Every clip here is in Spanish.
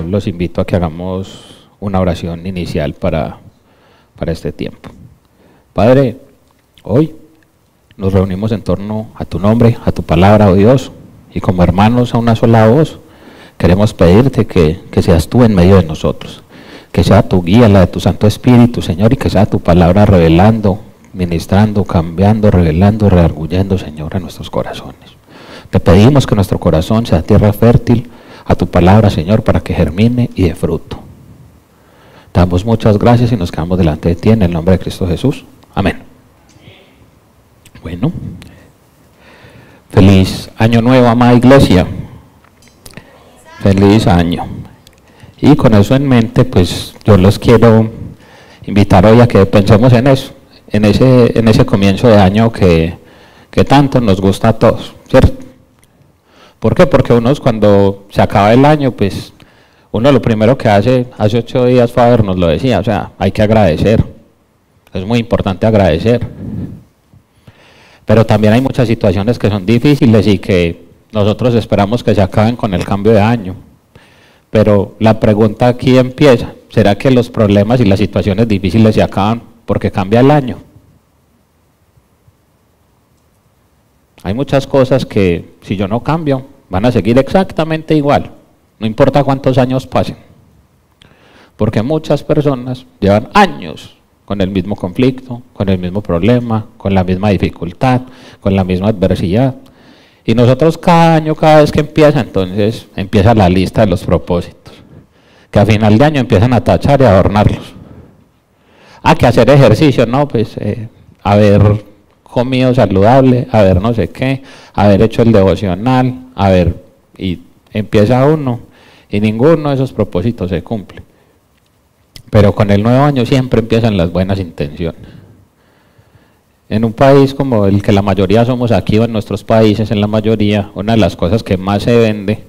los invito a que hagamos una oración inicial para este tiempo. Padre, hoy nos reunimos en torno a tu nombre, a tu palabra, oh Dios, y como hermanos a una sola voz, queremos pedirte que seas tú en medio de nosotros, que sea tu guía, la de tu Santo Espíritu, Señor, y que sea tu palabra revelando, ministrando, cambiando, revelando, redarguyendo, Señor, en nuestros corazones. Te pedimos que nuestro corazón sea tierra fértil a tu palabra, Señor, para que germine y dé fruto. Te damos muchas gracias y nos quedamos delante de ti en el nombre de Cristo Jesús. Amén. Bueno, feliz año nuevo, amada iglesia. Feliz año. Y con eso en mente, pues yo los quiero invitar hoy a que pensemos en eso, en ese comienzo de año que tanto nos gusta a todos, ¿cierto? ¿Por qué? Porque cuando se acaba el año, pues uno lo primero que hace 8 días Faber nos lo decía, o sea, hay que agradecer. Es muy importante agradecer. Pero también hay muchas situaciones que son difíciles y que nosotros esperamos que se acaben con el cambio de año. Pero la pregunta aquí empieza, ¿será que los problemas y las situaciones difíciles se acaban porque cambia el año? Hay muchas cosas que si yo no cambio van a seguir exactamente igual, no importa cuántos años pasen. Porque muchas personas llevan años con el mismo conflicto, con el mismo problema, con la misma dificultad, con la misma adversidad. Y nosotros cada año, cada vez que empieza, entonces empieza la lista de los propósitos, que a final de año empiezan a tachar y a adornarlos. Que hacer ejercicio, no, pues haber comido saludable, haber no sé qué, haber hecho el devocional, y empieza uno, y ninguno de esos propósitos se cumple. Pero con el nuevo año siempre empiezan las buenas intenciones. En un país como el que la mayoría somos aquí, o en nuestros países, en la mayoría, una de las cosas que más se vende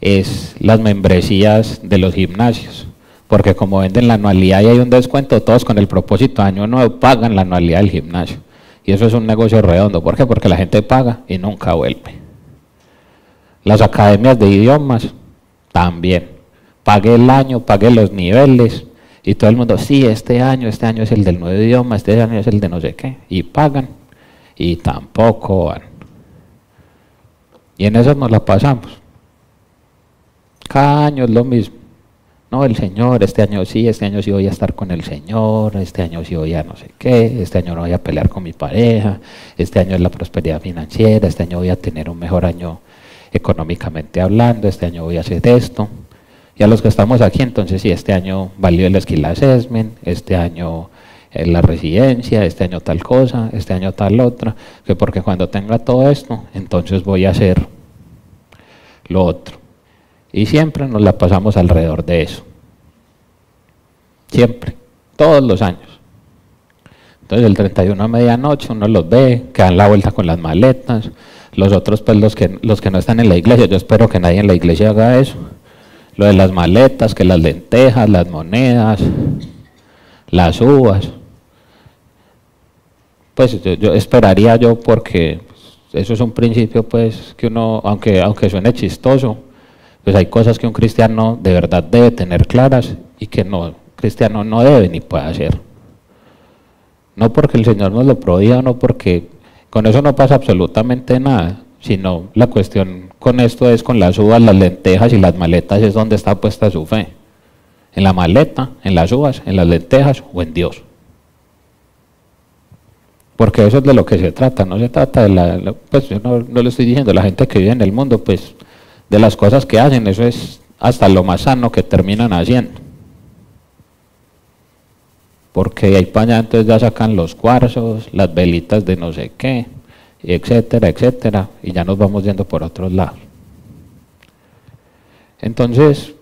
es las membresías de los gimnasios. Porque como venden la anualidad y hay un descuento, todos con el propósito de año nuevo pagan la anualidad del gimnasio. Y eso es un negocio redondo. ¿Por qué? Porque la gente paga y nunca vuelve. Las academias de idiomas también. Pague el año, pague los niveles. Y todo el mundo, sí, este año es el del nuevo idioma, este año es el de no sé qué. Y pagan y tampoco van. Y en eso nos la pasamos. Cada año es lo mismo. No, el Señor, este año sí voy a estar con el Señor, este año sí voy a no sé qué, este año no voy a pelear con mi pareja, este año es la prosperidad financiera, este año voy a tener un mejor año económicamente hablando, este año voy a hacer esto. Y a los que estamos aquí, entonces sí, este año valió el Skill Assessment, este año la residencia, este año tal cosa, este año tal otra, que porque cuando tenga todo esto, entonces voy a hacer lo otro. Y siempre nos la pasamos alrededor de eso. Siempre, todos los años. Entonces el 31 a medianoche uno los ve, que dan la vuelta con las maletas, los otros pues los que no están en la iglesia, yo espero que nadie en la iglesia haga eso. Lo de las maletas, que las lentejas, las monedas, las uvas. Pues yo esperaría porque eso es un principio pues que uno, aunque suene chistoso, pues hay cosas que un cristiano de verdad debe tener claras y que cristiano no debe ni puede hacer. No porque el Señor nos lo prohíba, no porque con eso no pasa absolutamente nada, sino la cuestión con esto es con las uvas, las lentejas y las maletas es donde está puesta su fe. En la maleta, en las uvas, en las lentejas o en Dios. Porque eso es de lo que se trata, no se trata de pues yo no le estoy diciendo, la gente que vive en el mundo, pues de las cosas que hacen, eso es hasta lo más sano que terminan haciendo. Porque ahí para allá entonces ya sacan los cuarzos, las velitas de no sé qué, etcétera, etcétera, y ya nos vamos yendo por otros lados. Entonces,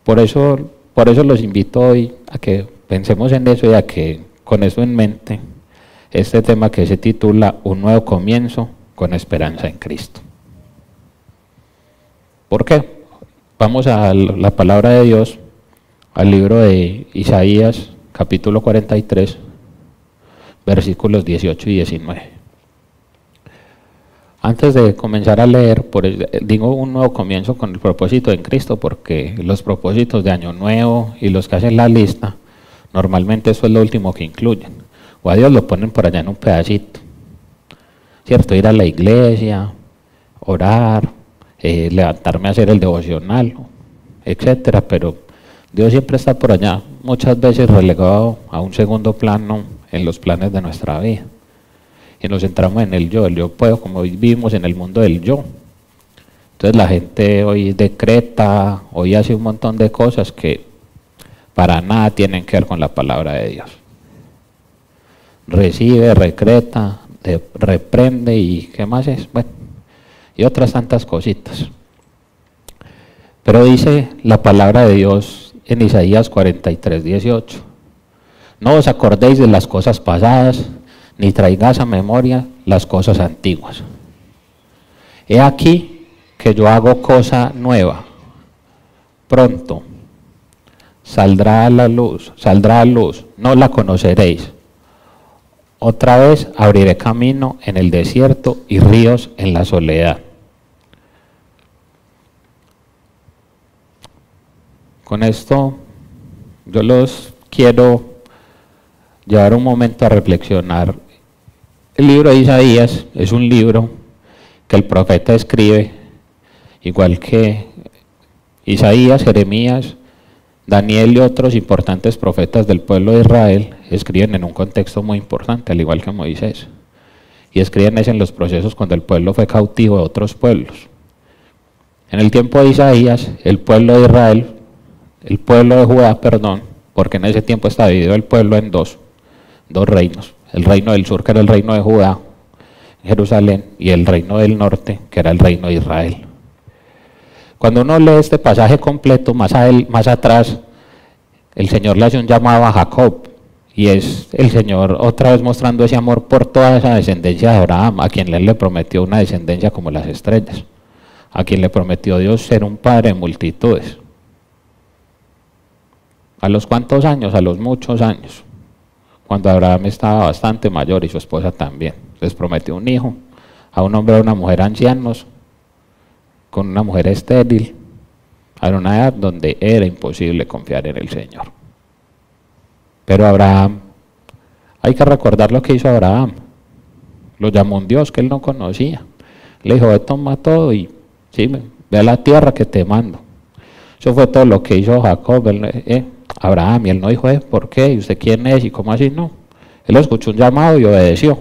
por eso los invito hoy a que pensemos en eso y a que con eso en mente, este tema que se titula Un nuevo comienzo con esperanza en Cristo. ¿Por qué? Vamos a la palabra de Dios, al libro de Isaías, capítulo 43, versículos 18 y 19. Antes de comenzar a leer, digo un nuevo comienzo con el propósito en Cristo, porque los propósitos de Año Nuevo y los que hacen la lista, normalmente eso es lo último que incluyen. O a Dios lo ponen por allá en un pedacito. ¿Cierto? Ir a la iglesia, orar, levantarme a hacer el devocional, etcétera, pero Dios siempre está por allá, muchas veces relegado a un segundo plano en los planes de nuestra vida. Y nos centramos en el yo puedo, como hoy vivimos en el mundo del yo. Entonces la gente hoy decreta, hoy hace un montón de cosas que para nada tienen que ver con la palabra de Dios. Recibe, recreta, reprende y ¿qué más es? Bueno, y otras tantas cositas. Pero dice la palabra de Dios en Isaías 43:18: no os acordéis de las cosas pasadas, ni traigáis a memoria las cosas antiguas. He aquí que yo hago cosa nueva. Pronto saldrá a luz, no la conoceréis. Otra vez abriré camino en el desierto y ríos en la soledad. Con esto yo los quiero llevar un momento a reflexionar. El libro de Isaías es un libro que el profeta escribe, igual que Isaías, Jeremías, Daniel y otros importantes profetas del pueblo de Israel escriben en un contexto muy importante, al igual que Moisés. Y escriben es en los procesos cuando el pueblo fue cautivo de otros pueblos. En el tiempo de Isaías, el pueblo de Israel, el pueblo de Judá, perdón, porque en ese tiempo estaba dividido el pueblo en dos reinos. El reino del sur, que era el reino de Judá, Jerusalén, y el reino del norte, que era el reino de Israel. Cuando uno lee este pasaje completo, más atrás, el Señor le hace un llamado a Jacob, y es el Señor otra vez mostrando ese amor por toda esa descendencia de Abraham, a quien él le prometió una descendencia como las estrellas, a quien le prometió Dios ser un padre de multitudes. ¿A los cuántos años? A los muchos años, cuando Abraham estaba bastante mayor y su esposa también. Les prometió un hijo, a un hombre y a una mujer ancianos, con una mujer estéril, a una edad donde era imposible confiar en el Señor. Pero Abraham, hay que recordar lo que hizo Abraham. Lo llamó un Dios que él no conocía. Le dijo: ve, toma todo y sí, ve a la tierra que te mando. Eso fue todo lo que hizo Jacob, Abraham, y él no dijo: ¿por qué? ¿Y usted quién es? ¿Y cómo así? No. Él escuchó un llamado y obedeció.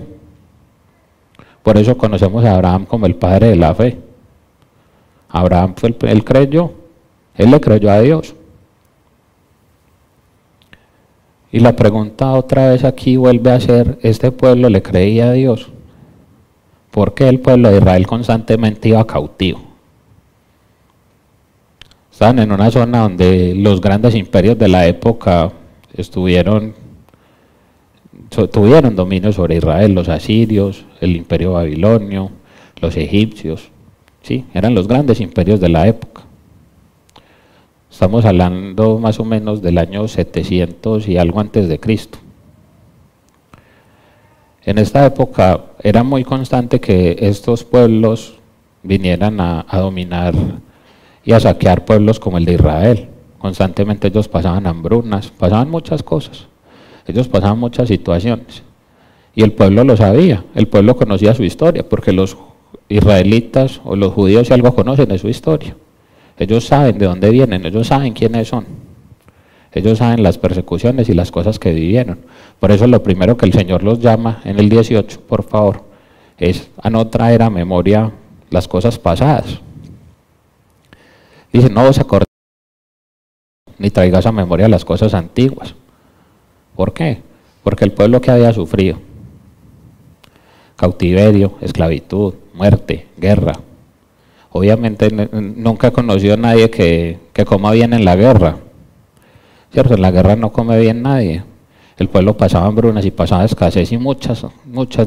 Por eso conocemos a Abraham como el padre de la fe. Abraham él creyó, él le creyó a Dios. Y la pregunta otra vez aquí vuelve a ser: ¿este pueblo le creía a Dios? ¿Por qué el pueblo de Israel constantemente iba cautivo? Estaban en una zona donde los grandes imperios de la época tuvieron dominio sobre Israel: los asirios, el imperio babilonio, los egipcios. Sí, eran los grandes imperios de la época. Estamos hablando más o menos del año 700 y algo antes de Cristo. En esta época era muy constante que estos pueblos vinieran a dominar y a saquear pueblos como el de Israel. Constantemente ellos pasaban hambrunas, pasaban muchas cosas, ellos pasaban muchas situaciones. Y el pueblo lo sabía, el pueblo conocía su historia, porque los israelitas o los judíos, si algo conocen, de su historia. Ellos saben de dónde vienen, ellos saben quiénes son. Ellos saben las persecuciones y las cosas que vivieron. Por eso lo primero que el Señor los llama en el 18, por favor, es a no traer a memoria las cosas pasadas. Dice: no os acordéis ni traigas a memoria las cosas antiguas. ¿Por qué? Porque el pueblo que había sufrido cautiverio, esclavitud, muerte, guerra. Obviamente nunca he conocido a nadie que coma bien en la guerra. ¿Cierto? En la guerra no come bien nadie. El pueblo pasaba hambrunas y pasaba escasez y muchas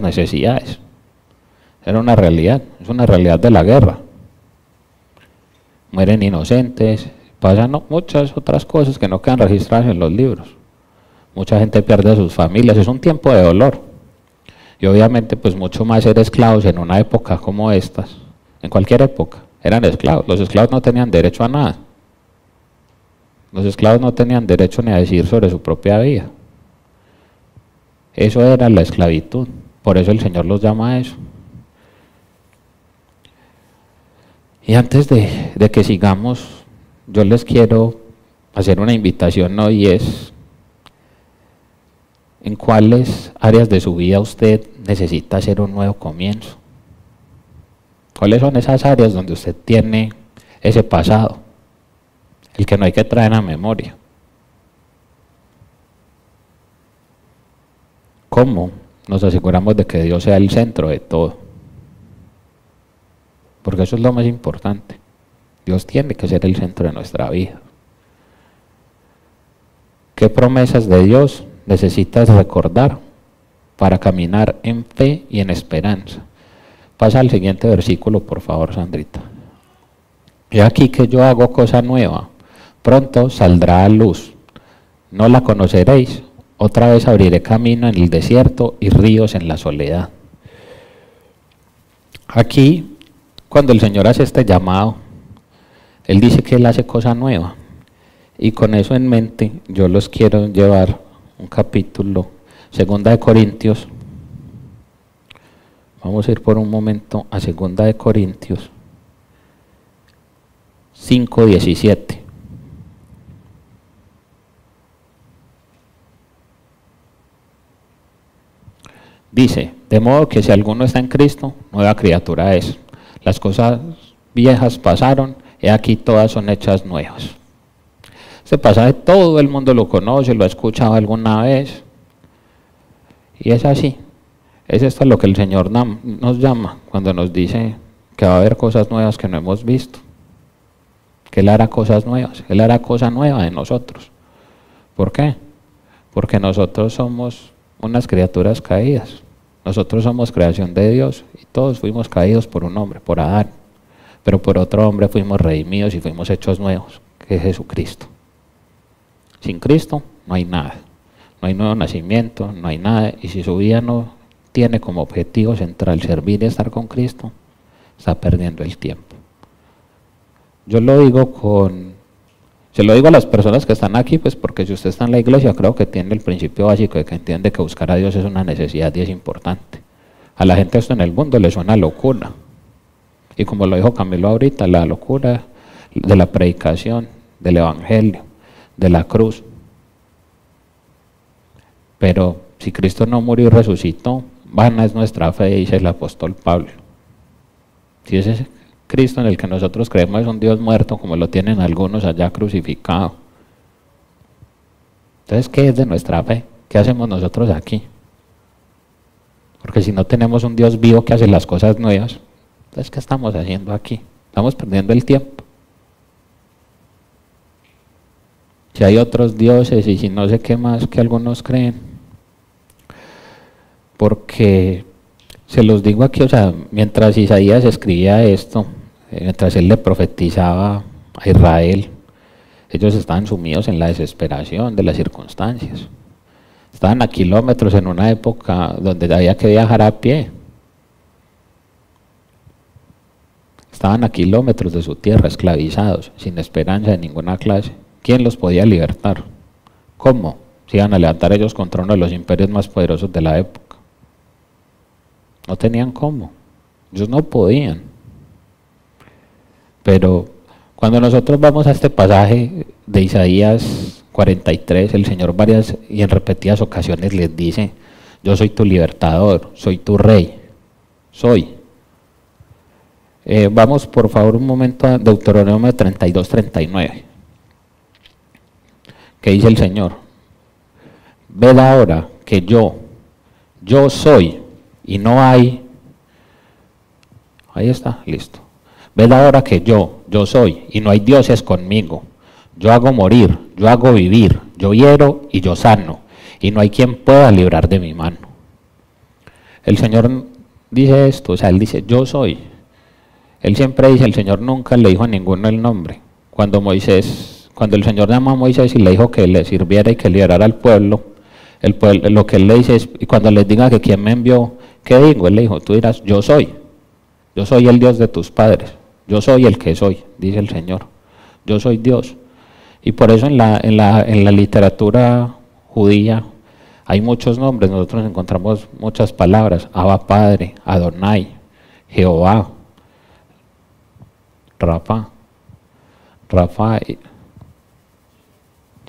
necesidades. Era una realidad, es una realidad de la guerra. Mueren inocentes, pasan muchas otras cosas que no quedan registradas en los libros. Mucha gente pierde a sus familias, es un tiempo de dolor. Y obviamente pues mucho más ser esclavos en una época como estas, en cualquier época, eran esclavos. Los esclavos no tenían derecho a nada. Los esclavos no tenían derecho ni a decir sobre su propia vida. Eso era la esclavitud. Por eso el Señor los llama a eso. Y antes de que sigamos, yo les quiero hacer una invitación hoy, es ¿en cuáles áreas de su vida usted necesita hacer un nuevo comienzo? ¿Cuáles son esas áreas donde usted tiene ese pasado, el que no hay que traer a memoria? ¿Cómo nos aseguramos de que Dios sea el centro de todo? Porque eso es lo más importante. Dios tiene que ser el centro de nuestra vida. ¿Qué promesas de Dios necesitas recordar para caminar en fe y en esperanza? Pasa al siguiente versículo, por favor, Sandrita. He aquí que yo hago cosa nueva, pronto saldrá a luz, no la conoceréis, otra vez abriré camino en el desierto y ríos en la soledad. Aquí, cuando el Señor hace este llamado, Él dice que Él hace cosa nueva. Y con eso en mente, yo los quiero llevar un capítulo, 2 Corintios. Vamos a ir por un momento a 2 Corintios 5:17. Dice, de modo que si alguno está en Cristo, nueva criatura es. Las cosas viejas pasaron, y aquí todas son hechas nuevas. Este pasaje todo el mundo lo conoce, lo ha escuchado alguna vez. Y es así. Es esto lo que el Señor nos llama cuando nos dice que va a haber cosas nuevas que no hemos visto. Que Él hará cosas nuevas. Él hará cosa nueva de nosotros. ¿Por qué? Porque nosotros somos unas criaturas caídas. Nosotros somos creación de Dios y todos fuimos caídos por un hombre, por Adán. Pero por otro hombre fuimos redimidos y fuimos hechos nuevos, que es Jesucristo. Sin Cristo no hay nada. No hay nuevo nacimiento, no hay nada. Y si su vida no tiene como objetivo central servir y estar con Cristo, está perdiendo el tiempo. Yo lo digo se lo digo a las personas que están aquí, pues porque si usted está en la iglesia, creo que tiene el principio básico de que entiende que buscar a Dios es una necesidad y es importante. A la gente esto en el mundo le suena locura. Y como lo dijo Camilo ahorita, la locura de la predicación, del evangelio, de la cruz. Pero si Cristo no murió y resucitó, vana es nuestra fe, dice el apóstol Pablo. Si ese Cristo en el que nosotros creemos es un Dios muerto, como lo tienen algunos allá crucificado. Entonces, ¿qué es de nuestra fe? ¿Qué hacemos nosotros aquí? Porque si no tenemos un Dios vivo que hace las cosas nuevas, entonces, ¿qué estamos haciendo aquí? Estamos perdiendo el tiempo. Si hay otros dioses y si no sé qué más que algunos creen. Porque, se los digo aquí, o sea, mientras Isaías escribía esto, mientras él le profetizaba a Israel, ellos estaban sumidos en la desesperación de las circunstancias. Estaban a kilómetros en una época donde había que viajar a pie. Estaban a kilómetros de su tierra, esclavizados, sin esperanza de ninguna clase. ¿Quién los podía libertar? ¿Cómo? Se iban a levantar ellos contra uno de los imperios más poderosos de la época. No tenían cómo. Ellos no podían. Pero cuando nosotros vamos a este pasaje de Isaías 43, el Señor varias y en repetidas ocasiones les dice, yo soy tu libertador, soy tu rey, soy. Vamos por favor un momento a Deuteronomio 32:39. ¿Qué dice el Señor? Ved ahora que yo soy y no hay. Ahí está, listo. Ved ahora que yo soy y no hay dioses conmigo. Yo hago morir, yo hago vivir, yo hiero y yo sano, y no hay quien pueda librar de mi mano. El Señor dice esto, o sea, Él dice, yo soy. Él siempre dice, el Señor nunca le dijo a ninguno el nombre. Cuando el Señor llamó a Moisés y le dijo que le sirviera y que liberara al pueblo, El pueblo, lo que él le dice es, y cuando les diga que quién me envió, ¿qué digo? Él le dijo, tú dirás, yo soy el Dios de tus padres, yo soy el que soy, dice el Señor, yo soy Dios. Y por eso en la literatura judía hay muchos nombres, nosotros encontramos muchas palabras, Abba Padre, Adonai, Jehová, Rafa,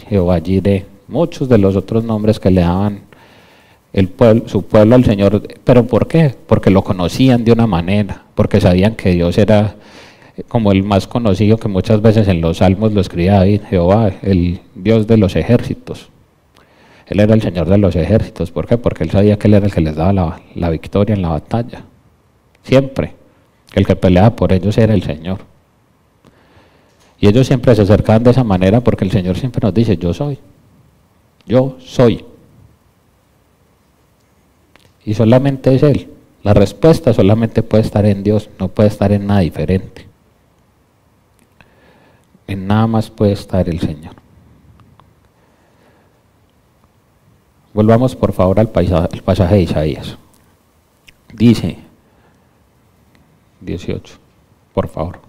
Jehová Jireh, muchos de los otros nombres que le daban su pueblo al Señor. ¿Pero por qué? Porque lo conocían de una manera, porque sabían que Dios era como el más conocido, que muchas veces en los salmos lo escribía David, Jehová, el Dios de los ejércitos. Él era el Señor de los ejércitos. ¿Por qué? Porque él sabía que él era el que les daba la victoria en la batalla. Siempre. El que peleaba por ellos era el Señor. Y ellos siempre se acercaban de esa manera porque el Señor siempre nos dice, yo soy. Yo soy. Y solamente es Él. La respuesta solamente puede estar en Dios, no puede estar en nada diferente. En nada más puede estar el Señor. Volvamos por favor al pasaje de Isaías. Dice 18, por favor.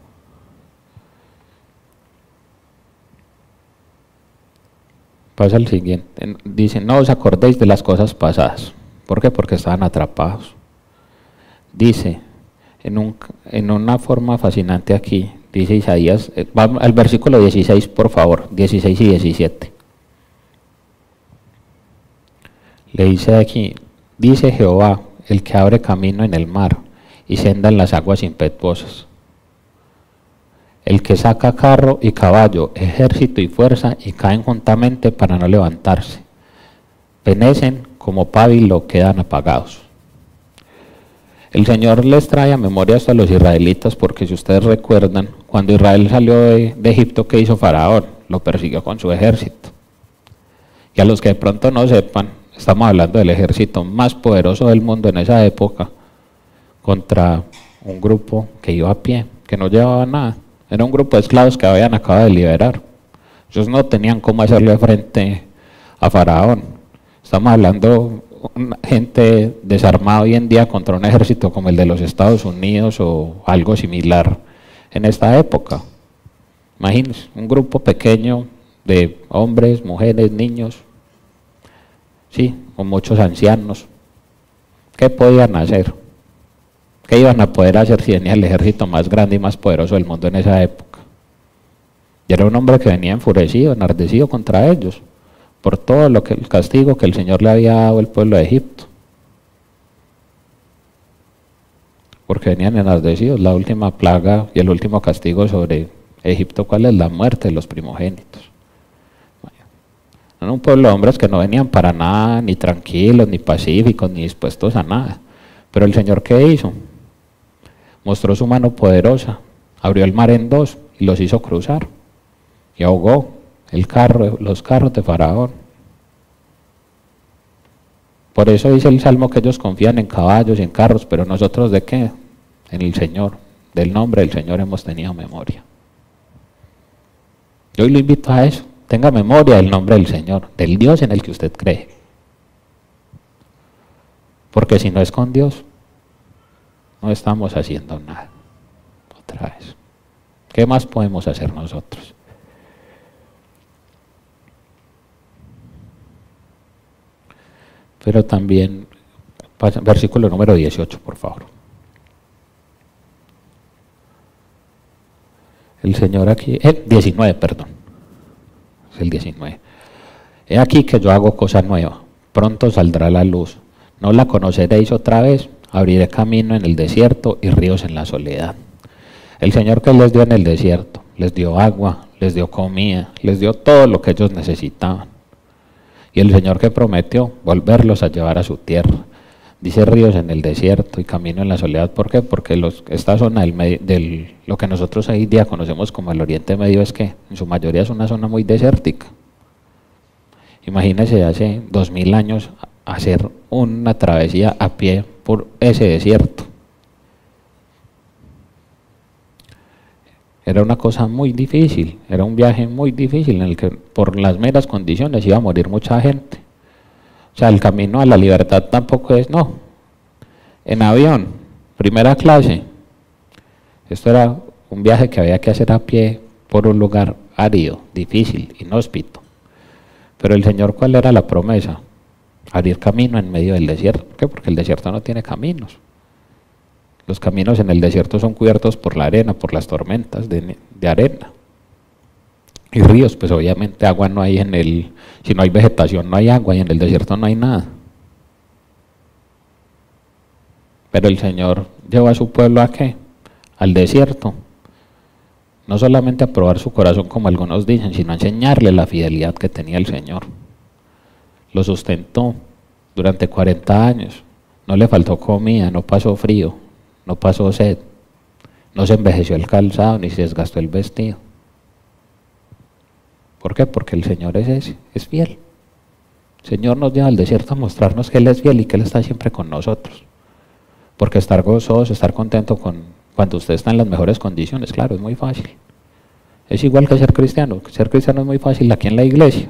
Pasa al siguiente. Dice, no os acordéis de las cosas pasadas. ¿Por qué? Porque estaban atrapados. Dice, en una forma fascinante aquí, dice Isaías, va al versículo 16, por favor, 16 y 17. Le dice aquí, dice Jehová, el que abre camino en el mar y senda en las aguas impetuosas. El que saca carro y caballo, ejército y fuerza, y caen juntamente para no levantarse. Penecen como pábilo, quedan apagados. El Señor les trae a memoria esto a los israelitas, porque si ustedes recuerdan, cuando Israel salió de Egipto, ¿qué hizo Faraón? Lo persiguió con su ejército. Y a los que de pronto no sepan, estamos hablando del ejército más poderoso del mundo en esa época, contra un grupo que iba a pie, que no llevaba nada. Era un grupo de esclavos que habían acabado de liberar. Ellos no tenían cómo hacerle frente a Faraón. Estamos hablando de gente desarmada hoy en día contra un ejército como el de los Estados Unidos o algo similar en esta época. Imagínense, un grupo pequeño de hombres, mujeres, niños, sí, con muchos ancianos. ¿Qué podían hacer? ¿Qué iban a poder hacer si venía el ejército más grande y más poderoso del mundo en esa época? Y era un hombre que venía enfurecido, enardecido contra ellos, por todo el castigo que el Señor le había dado al pueblo de Egipto. Porque venían enardecidos. La última plaga y el último castigo sobre Egipto, ¿cuál es? La muerte de los primogénitos. Era un pueblo de hombres que no venían para nada, ni tranquilos, ni pacíficos, ni dispuestos a nada. Pero el Señor, ¿qué hizo? Mostró su mano poderosa, abrió el mar en dos y los hizo cruzar. Y ahogó los carros de Faraón. Por eso dice el Salmo que ellos confían en caballos y en carros, pero nosotros ¿de qué? En el Señor. Del nombre del Señor hemos tenido memoria. Yo hoy lo invito a eso. Tenga memoria del nombre del Señor, del Dios en el que usted cree. Porque si no es con Dios, no estamos haciendo nada. Otra vez. ¿Qué más podemos hacer nosotros? Pero también, versículo número 18, por favor. El Señor aquí, 19, perdón. Es el 19. He aquí que yo hago cosa nueva. Pronto saldrá la luz. No la conoceréis otra vez. Abriré camino en el desierto y ríos en la soledad. El Señor que les dio en el desierto, les dio agua, les dio comida, les dio todo lo que ellos necesitaban. Y el Señor que prometió volverlos a llevar a su tierra. Dice ríos en el desierto y camino en la soledad. ¿Por qué? Porque esta zona lo que nosotros hoy día conocemos como el Oriente Medio es que en su mayoría es una zona muy desértica. Imagínense hace 2000 años hacer una travesía a pie por ese desierto. Era una cosa muy difícil, era un viaje muy difícil en el que por las meras condiciones iba a morir mucha gente. O sea, el camino a la libertad tampoco es, no, en avión, primera clase. Esto era un viaje que había que hacer a pie por un lugar árido, difícil, inhóspito. Pero el Señor, ¿cuál era la promesa? Abrir camino en medio del desierto. ¿Por qué? Porque el desierto no tiene caminos. Los caminos en el desierto son cubiertos por la arena, por las tormentas de arena. Y ríos, pues obviamente agua no hay si no hay vegetación no hay agua y en el desierto no hay nada. Pero el Señor llevó a su pueblo ¿a qué? Al desierto. No solamente a probar su corazón como algunos dicen, sino a enseñarle la fidelidad que tenía el Señor. Lo sustentó durante 40 años. No le faltó comida, no pasó frío, no pasó sed. No se envejeció el calzado ni se desgastó el vestido. ¿Por qué? Porque el Señor es ese, es fiel. El Señor nos lleva al desierto a mostrarnos que Él es fiel y que Él está siempre con nosotros. Porque estar gozoso, estar contento cuando usted está en las mejores condiciones, claro, es muy fácil. Es igual que ser cristiano. Ser cristiano es muy fácil aquí en la iglesia.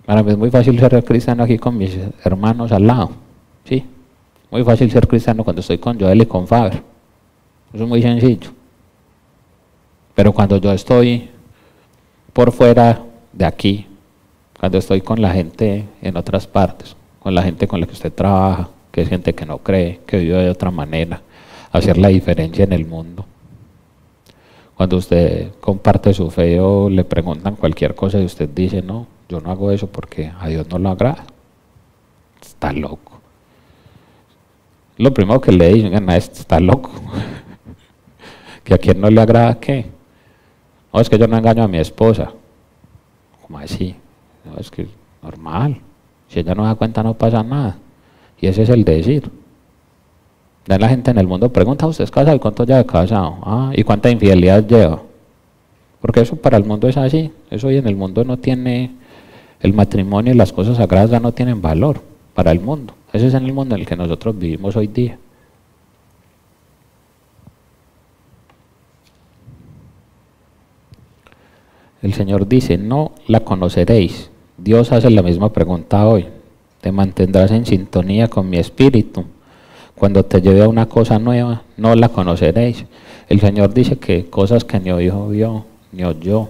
Para mí es muy fácil ser cristiano aquí con mis hermanos al lado. Sí, muy fácil ser cristiano cuando estoy con Joel y con Faber. Eso es muy sencillo. Pero cuando yo estoy por fuera de aquí, cuando estoy con la gente en otras partes, con la gente con la que usted trabaja, que es gente que no cree, que vive de otra manera, hacer la diferencia en el mundo. Cuando usted comparte su fe o le preguntan cualquier cosa y usted dice, no, yo no hago eso porque a Dios no lo agrada. Está loco. Lo primero que le dicen es, está loco. ¿Que a quién no le agrada qué? No, es que yo no engaño a mi esposa. ¿Cómo así? No, es que es normal. Si ella no da cuenta no pasa nada. Y ese es el decir. La gente en el mundo pregunta, ¿usted es casado y cuánto lleva de casado? Ah, ¿y cuánta infidelidad lleva? Porque eso para el mundo es así. Eso hoy en el mundo no tiene, el matrimonio y las cosas sagradas ya no tienen valor para el mundo. Ese es en el mundo en el que nosotros vivimos hoy día. El Señor dice, no la conoceréis. Dios hace la misma pregunta hoy. ¿Te mantendrás en sintonía con mi espíritu? Cuando te lleve a una cosa nueva, no la conoceréis. El Señor dice que cosas que ni ojo vio, ni oyó,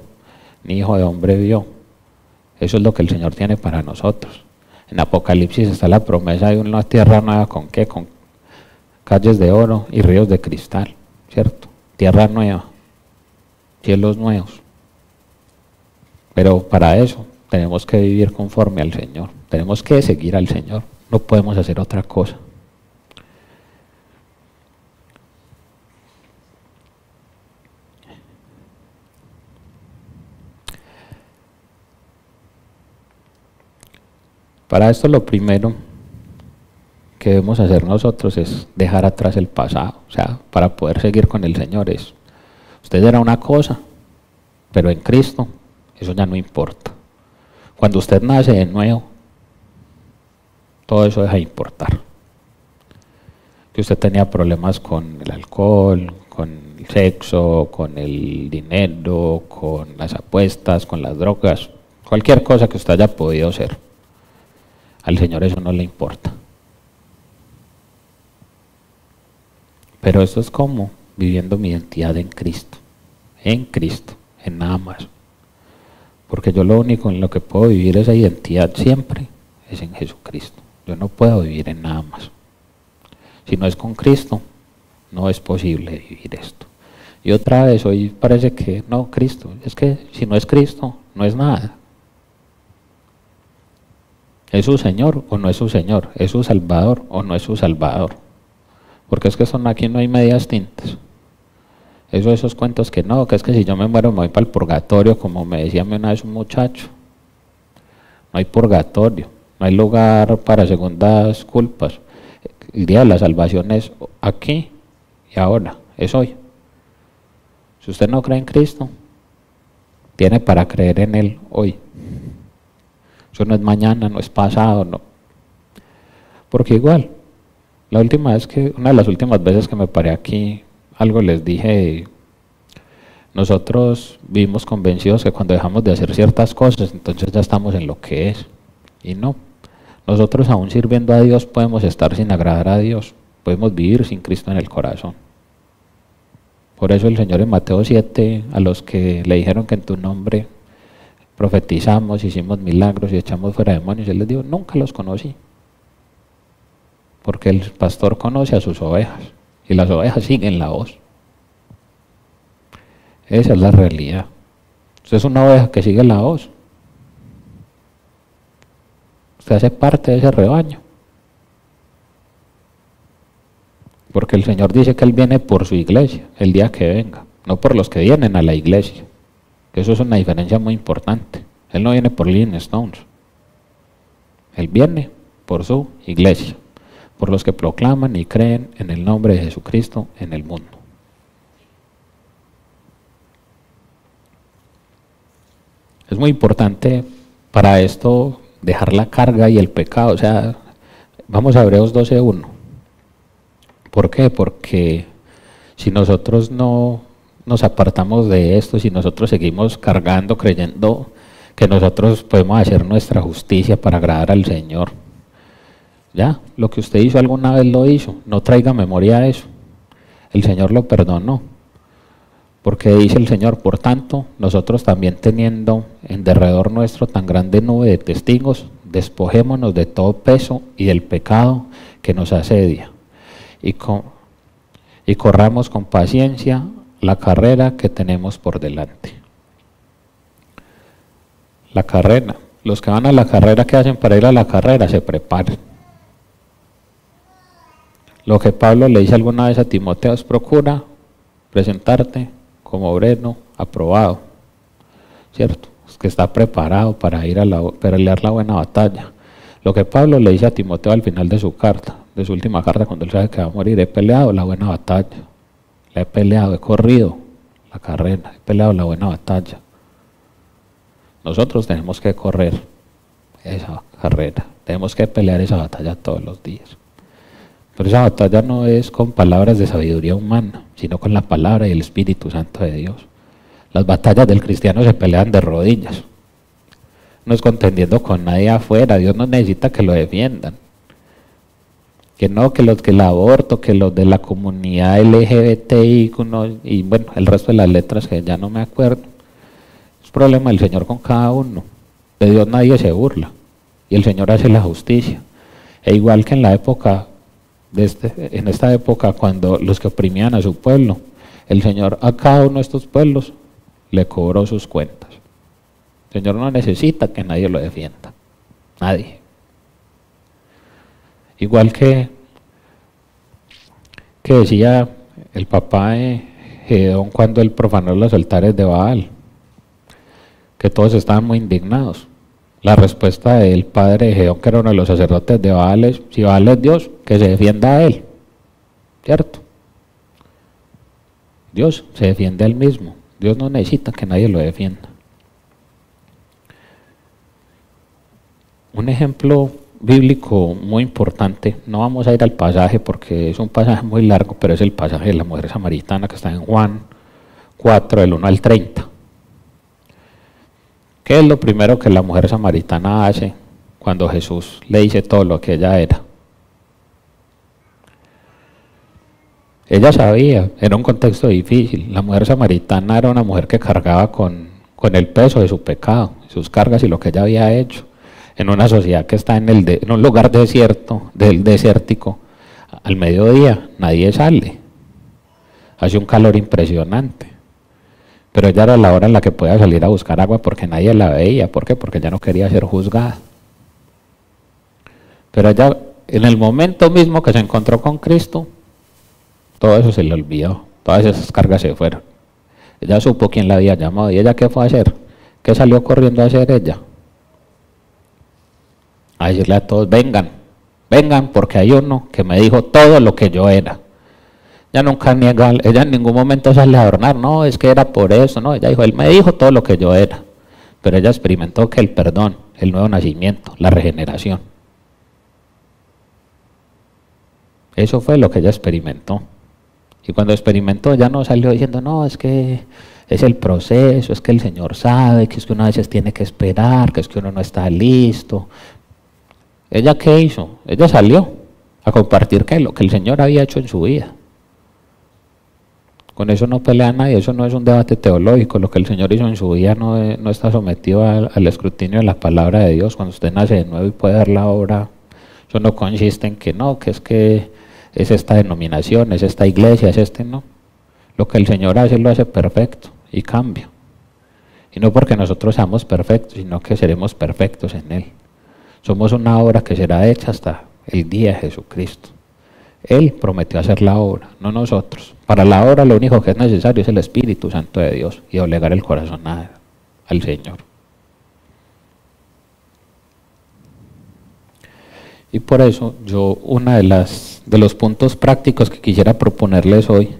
ni hijo de hombre vio. Eso es lo que el Señor tiene para nosotros. En Apocalipsis está la promesa de una tierra nueva, ¿con qué? Con calles de oro y ríos de cristal, ¿cierto? Tierra nueva, cielos nuevos. Pero para eso tenemos que vivir conforme al Señor. Tenemos que seguir al Señor. No podemos hacer otra cosa. Para esto lo primero que debemos hacer nosotros es dejar atrás el pasado. O sea, para poder seguir con el Señor es, usted era una cosa, pero en Cristo eso ya no importa. Cuando usted nace de nuevo, todo eso deja de importar. Que usted tenía problemas con el alcohol, con el sexo, con el dinero, con las apuestas, con las drogas, cualquier cosa que usted haya podido hacer. Al Señor eso no le importa. Pero esto es como viviendo mi identidad en Cristo, en nada más. Porque yo lo único en lo que puedo vivir esa identidad siempre es en Jesucristo. Yo no puedo vivir en nada más. Si no es con Cristo, no es posible vivir esto. Y otra vez, hoy parece que no, Cristo, es que si no es Cristo, no es nada. ¿Es su Señor o no es su Señor? ¿Es su Salvador o no es su Salvador? Porque es que aquí no hay medias tintas. Esos cuentos que no, que es que si yo me muero me voy para el purgatorio, como me decía una vez un muchacho. No hay purgatorio, no hay lugar para segundas culpas. El día de la salvación es aquí y ahora, es hoy. Si usted no cree en Cristo, tiene para creer en Él hoy. Eso no es mañana, no es pasado, no. Porque igual, una de las últimas veces que me paré aquí, algo les dije, nosotros vivimos convencidos que cuando dejamos de hacer ciertas cosas, entonces ya estamos en lo que es. Y no, nosotros aún sirviendo a Dios podemos estar sin agradar a Dios, podemos vivir sin Cristo en el corazón. Por eso el Señor en Mateo 7, a los que le dijeron que en tu nombre profetizamos, hicimos milagros y echamos fuera demonios, Él les dijo, nunca los conocí. Porque el pastor conoce a sus ovejas y las ovejas siguen la voz. Esa es la realidad. Usted es una oveja que sigue la voz. Usted hace parte de ese rebaño. Porque el Señor dice que Él viene por su iglesia, el día que venga, no por los que vienen a la iglesia. Que eso es una diferencia muy importante. Él no viene por Living Stones. Él viene por su iglesia, por los que proclaman y creen en el nombre de Jesucristo en el mundo. Es muy importante para esto dejar la carga y el pecado. O sea, vamos a Hebreos 12:1. ¿Por qué? Porque si nosotros no nos apartamos de esto, si nosotros seguimos cargando, creyendo que nosotros podemos hacer nuestra justicia para agradar al Señor, ya, lo que usted hizo alguna vez lo hizo, no traiga memoria a eso. El Señor lo perdonó. Porque dice el Señor, por tanto, nosotros también teniendo en derredor nuestro tan grande nube de testigos, despojémonos de todo peso y del pecado que nos asedia, y corramos con paciencia la carrera que tenemos por delante. La carrera, los que van a la carrera, ¿qué hacen para ir a la carrera? Se preparan. Lo que Pablo le dice alguna vez a Timoteo es: procura presentarte como obrero aprobado, ¿cierto? Es que está preparado para ir a pelear la buena batalla. Lo que Pablo le dice a Timoteo al final de su carta, de su última carta, cuando él sabe que va a morir: he peleado la buena batalla, la he peleado, he corrido la carrera, he peleado la buena batalla. Nosotros tenemos que correr esa carrera, tenemos que pelear esa batalla todos los días. Pero esa batalla no es con palabras de sabiduría humana, sino con la palabra y el Espíritu Santo de Dios. Las batallas del cristiano se pelean de rodillas. No es contendiendo con nadie afuera. Dios no necesita que lo defiendan. Que no, que los que el aborto, que los de la comunidad LGBTI, y bueno, el resto de las letras que ya no me acuerdo. Es problema del Señor con cada uno. De Dios nadie se burla. Y el Señor hace la justicia. E igual que en la época en esta época, cuando los que oprimían a su pueblo, el Señor a cada uno de estos pueblos le cobró sus cuentas. El Señor no necesita que nadie lo defienda, nadie. Igual que decía el papá de Gedeón cuando él profanó los altares de Baal, que todos estaban muy indignados. La respuesta del padre de Gedeón, que era uno de los sacerdotes de Baal, es: si Baal es Dios, que se defienda a él, ¿cierto? Dios se defiende a él mismo. Dios no necesita que nadie lo defienda. Un ejemplo bíblico muy importante, no vamos a ir al pasaje porque es un pasaje muy largo, pero es el pasaje de la mujer samaritana que está en Juan 4, del 1 al 30. ¿Qué es lo primero que la mujer samaritana hace cuando Jesús le dice todo lo que ella era? Ella sabía, era un contexto difícil. La mujer samaritana era una mujer que cargaba con el peso de su pecado, sus cargas y lo que ella había hecho. En una sociedad que está en un lugar desértico, al mediodía nadie sale. Hace un calor impresionante. Pero ella era la hora en la que podía salir a buscar agua porque nadie la veía. ¿Por qué? Porque ella no quería ser juzgada. Pero ella, en el momento mismo que se encontró con Cristo, todo eso se le olvidó, todas esas cargas se fueron. Ella supo quién la había llamado. ¿Y ella qué fue a hacer? ¿Qué salió corriendo a hacer ella? A decirle a todos: vengan, vengan, porque hay uno que me dijo todo lo que yo era. Ella nunca niega, ella en ningún momento sale a adornar: no, es que era por eso, no, ella dijo: él me dijo todo lo que yo era. Pero ella experimentó que el perdón, el nuevo nacimiento, la regeneración. Eso fue lo que ella experimentó. Y cuando experimentó, ella no salió diciendo: no, es que es el proceso, es que el Señor sabe, que es que uno a veces tiene que esperar, que es que uno no está listo. ¿Ella qué hizo? Ella salió a compartir ¿qué? Lo que el Señor había hecho en su vida. Con eso no pelea nadie, eso no es un debate teológico. Lo que el Señor hizo en su vida no está sometido al escrutinio de la palabra de Dios. Cuando usted nace de nuevo y puede ver la obra, eso no consiste en que no, que es esta denominación, es esta iglesia, es este no. Lo que el Señor hace lo hace perfecto y cambia. Y no porque nosotros seamos perfectos, sino que seremos perfectos en Él. Somos una obra que será hecha hasta el día de Jesucristo. Él prometió hacer la obra, no nosotros. Para la obra lo único que es necesario es el Espíritu Santo de Dios y doblegar el corazón al Señor. Y por eso yo uno de los puntos prácticos que quisiera proponerles hoy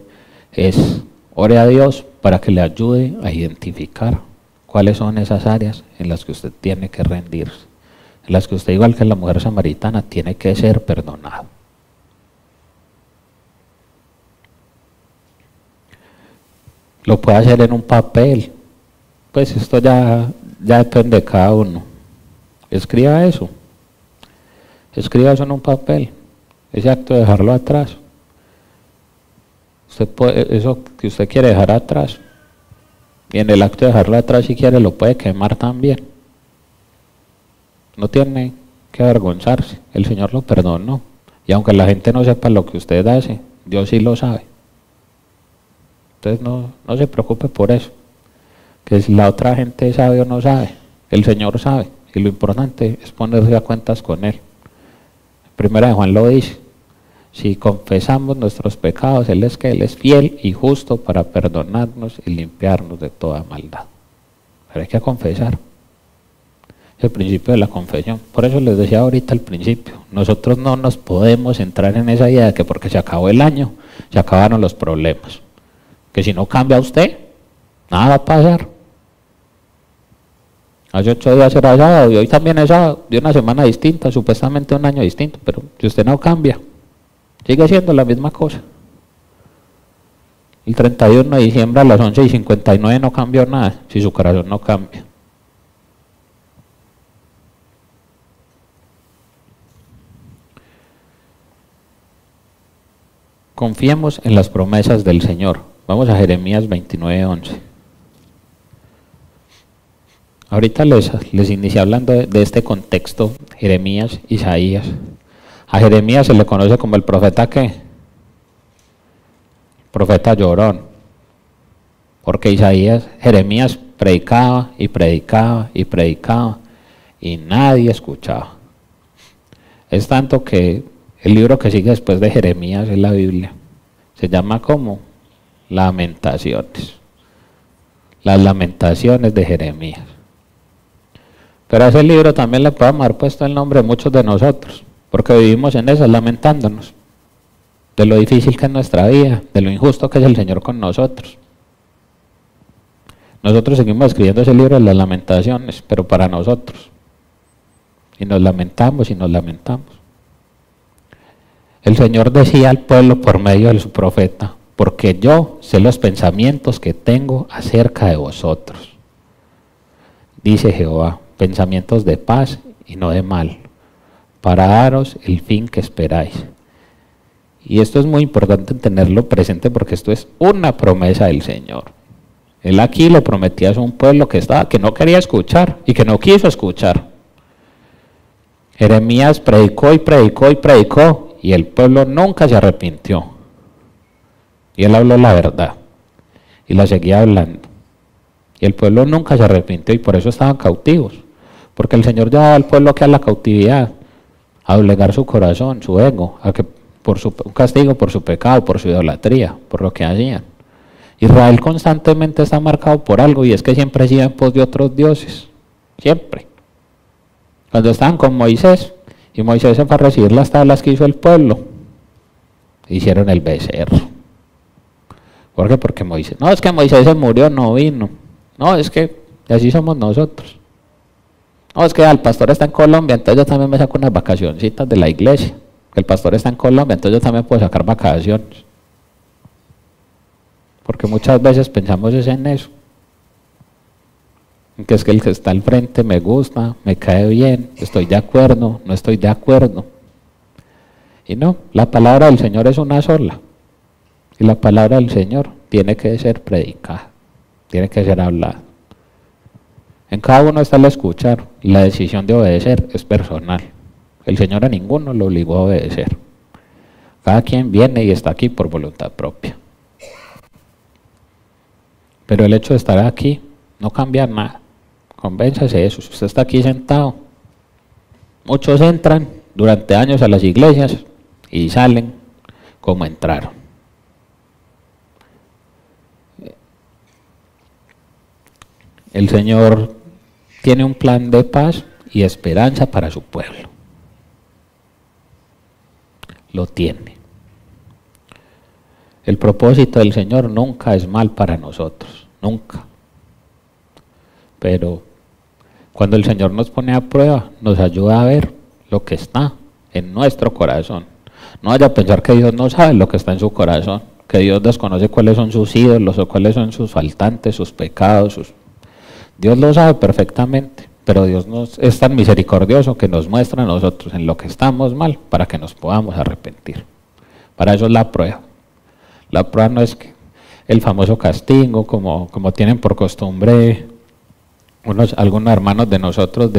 es ore a Dios para que le ayude a identificar cuáles son esas áreas en las que usted tiene que rendirse, en las que usted, igual que la mujer samaritana, tiene que ser perdonado. Lo puede hacer en un papel, pues esto ya depende de cada uno. Escriba eso en un papel, ese acto de dejarlo atrás. Eso que usted quiere dejar atrás, y en el acto de dejarlo atrás, si quiere, lo puede quemar también. No tiene que avergonzarse, el Señor lo perdonó, y aunque la gente no sepa lo que usted hace, Dios sí lo sabe. Entonces no se preocupe por eso, que si la otra gente sabe o no sabe, el Señor sabe, y lo importante es ponerse a cuentas con Él. Primera de Juan lo dice, si confesamos nuestros pecados, Él es fiel y justo para perdonarnos y limpiarnos de toda maldad. Pero hay que confesar, es el principio de la confesión. Por eso les decía ahorita al principio, nosotros no nos podemos entrar en esa idea de que porque se acabó el año, se acabaron los problemas. Que si no cambia usted, nada va a pasar. Hace 8 días era sábado y hoy también es sábado, de una semana distinta, supuestamente un año distinto, pero si usted no cambia, sigue siendo la misma cosa. El 31 de diciembre a las 11:59 no cambió nada, si su corazón no cambia. Confiemos en las promesas del Señor. Vamos a Jeremías 29:11. Ahorita les inicié hablando de este contexto, Jeremías, Isaías. A Jeremías se le conoce como el profeta ¿qué? Profeta llorón. Porque Jeremías predicaba y predicaba y predicaba y nadie escuchaba. Es tanto que el libro que sigue después de Jeremías es la Biblia. Se llama ¿cómo? Lamentaciones. Las lamentaciones de Jeremías. Pero a ese libro también le podemos haber puesto el nombre de muchos de nosotros, porque vivimos en esas lamentándonos de lo difícil que es nuestra vida, de lo injusto que es el Señor con nosotros. Nosotros seguimos escribiendo ese libro de las lamentaciones, pero para nosotros. Y nos lamentamos y nos lamentamos. El Señor decía al pueblo por medio de su profeta, porque yo sé los pensamientos que tengo acerca de vosotros. Dice Jehová, pensamientos de paz y no de mal, para daros el fin que esperáis. Y esto es muy importante tenerlo presente porque esto es una promesa del Señor. Él aquí le prometía a un pueblo que no quería escuchar y que no quiso escuchar. Jeremías predicó y predicó y predicó y el pueblo nunca se arrepintió. Y él habló la verdad y la seguía hablando. Y el pueblo nunca se arrepintió y por eso estaban cautivos. Porque el Señor llevaba al pueblo que a la cautividad, a doblegar su corazón, su ego, a que un castigo por su pecado, por su idolatría, por lo que hacían. Israel constantemente está marcado por algo y es que siempre sigue en pos de otros dioses. Siempre. Cuando estaban con Moisés y Moisés se fue a recibir las tablas que hizo el pueblo, hicieron el becerro. ¿Por qué? Porque Moisés, no, es que Moisés se murió, no vino. No, es que así somos nosotros. No, es que el pastor está en Colombia, entonces yo también me saco unas vacacioncitas de la iglesia. El pastor está en Colombia, entonces yo también puedo sacar vacaciones. Porque muchas veces pensamos es en eso. que es que el que está al frente me gusta, me cae bien, estoy de acuerdo, no estoy de acuerdo. Y no, la palabra del Señor es una sola. Y la palabra del Señor tiene que ser predicada, tiene que ser hablada. En cada uno está el escuchar, y la decisión de obedecer es personal. El Señor a ninguno lo obligó a obedecer. Cada quien viene y está aquí por voluntad propia. Pero el hecho de estar aquí no cambia nada. Convénzase de eso. Si usted está aquí sentado, muchos entran durante años a las iglesias y salen como entraron. El Señor tiene un plan de paz y esperanza para su pueblo. Lo tiene. El propósito del Señor nunca es mal para nosotros, nunca. Pero cuando el Señor nos pone a prueba, nos ayuda a ver lo que está en nuestro corazón. No vaya a pensar que Dios no sabe lo que está en su corazón, que Dios desconoce cuáles son sus ídolos o cuáles son sus faltantes, sus pecados. Dios lo sabe perfectamente, pero Dios es tan misericordioso que nos muestra a nosotros en lo que estamos mal para que nos podamos arrepentir. Para eso es la prueba. La prueba no es que el famoso castigo, como tienen por costumbre algunos hermanos de nosotros,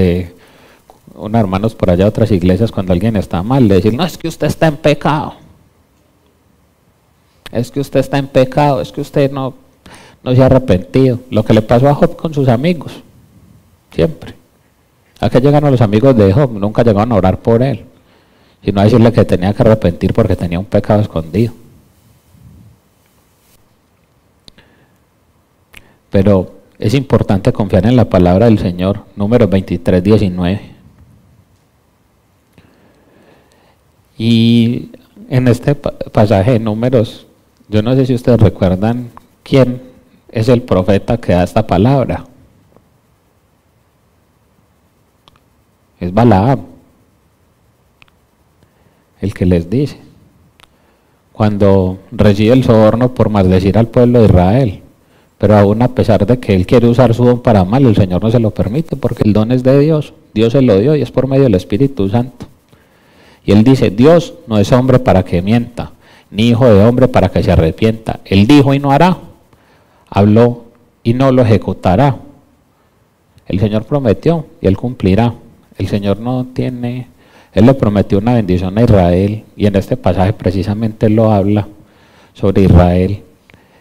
unos hermanos por allá de otras iglesias, cuando alguien está mal, de decir, no, es que usted está en pecado. Es que usted está en pecado, es que usted no se ha arrepentido. Lo que le pasó a Job con sus amigos, siempre. ¿A qué llegan los amigos de Job? Nunca llegaron a orar por él, sino a decirle que tenía que arrepentir porque tenía un pecado escondido. Pero es importante confiar en la palabra del Señor. Números 23, 19. Y en este pasaje de Números, yo no sé si ustedes recuerdan quién es el profeta que da esta palabra. Es Balaam, el que les dice, cuando recibe el soborno por maldecir al pueblo de Israel. Pero aún a pesar de que él quiere usar su don para mal, el Señor no se lo permite, porque el don es de Dios. Dios se lo dio y es por medio del Espíritu Santo. Y él dice, Dios no es hombre para que mienta, ni hijo de hombre para que se arrepienta. Él dijo y no hará, habló y no lo ejecutará. El Señor prometió y él cumplirá. El Señor él le prometió una bendición a Israel, y en este pasaje precisamente lo habla sobre Israel.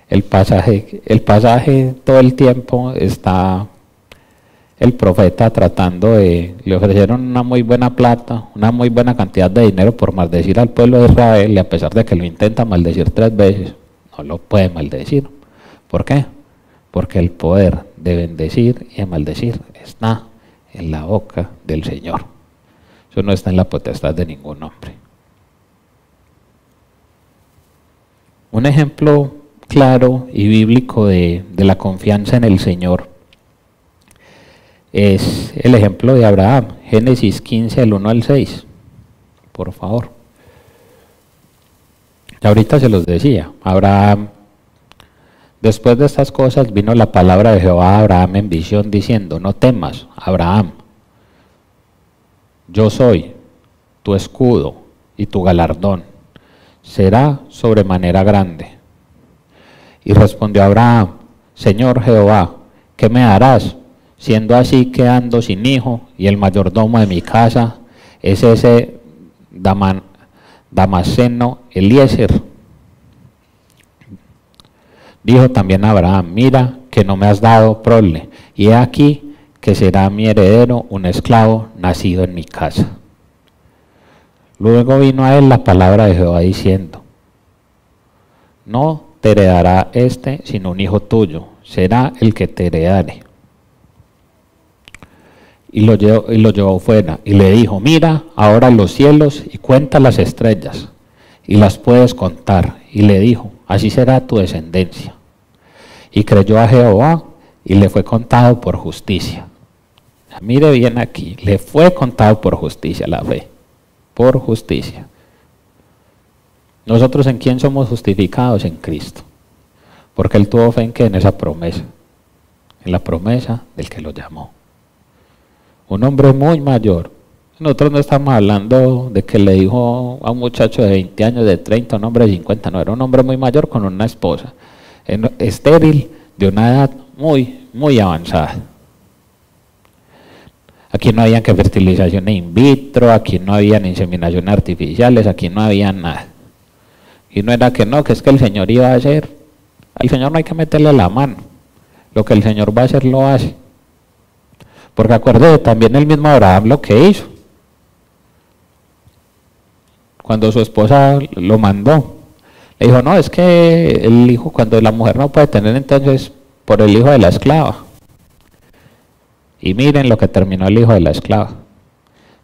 El pasaje todo el tiempo está el profeta tratando le ofrecieron una muy buena plata, una muy buena cantidad de dinero por maldecir al pueblo de Israel, y a pesar de que lo intenta maldecir 3 veces, no lo puede maldecir. ¿Por qué? Porque el poder de bendecir y de maldecir está en la boca del Señor. Eso no está en la potestad de ningún hombre. Un ejemplo claro y bíblico de la confianza en el Señor es el ejemplo de Abraham. Génesis 15, del 1 al 6, por favor. Ahorita se los decía, Abraham, después de estas cosas vino la palabra de Jehová a Abraham en visión diciendo, no temas, Abraham, yo soy tu escudo y tu galardón será sobremanera grande. Y respondió Abraham, Señor Jehová, ¿qué me harás? Siendo así que ando sin hijo, y el mayordomo de mi casa es ese Damaseno Eliezer. Dijo también Abraham, mira que no me has dado prole, y he aquí que será mi heredero un esclavo nacido en mi casa. Luego vino a él la palabra de Jehová diciendo, no te heredará sino un hijo tuyo, será el que te heredare. Y lo llevó fuera, y le dijo, mira ahora los cielos y cuenta las estrellas, y las puedes contar. Y le dijo, así será tu descendencia. Y creyó a Jehová, y le fue contado por justicia. Mire bien aquí, le fue contado por justicia la fe, por justicia. ¿Nosotros en quién somos justificados? En Cristo. Porque él tuvo fe en esa promesa, en la promesa del que lo llamó. Un hombre muy mayor. Nosotros no estamos hablando de que le dijo a un muchacho de 20 años, de 30, un hombre de 50, no, era un hombre muy mayor con una esposa, estéril, de una edad muy, muy avanzada. Aquí no había que fertilización in vitro, aquí no había inseminaciones artificiales, aquí no había nada. Y no era que no, que es que el Señor iba a hacer. Al Señor no hay que meterle la mano. Lo que el Señor va a hacer, lo hace. Porque acuérdate también el mismo Abraham lo que hizo. Cuando su esposa lo mandó, le dijo, no, es que el hijo, cuando la mujer no puede tener, entonces por el hijo de la esclava. Y miren lo que terminó el hijo de la esclava.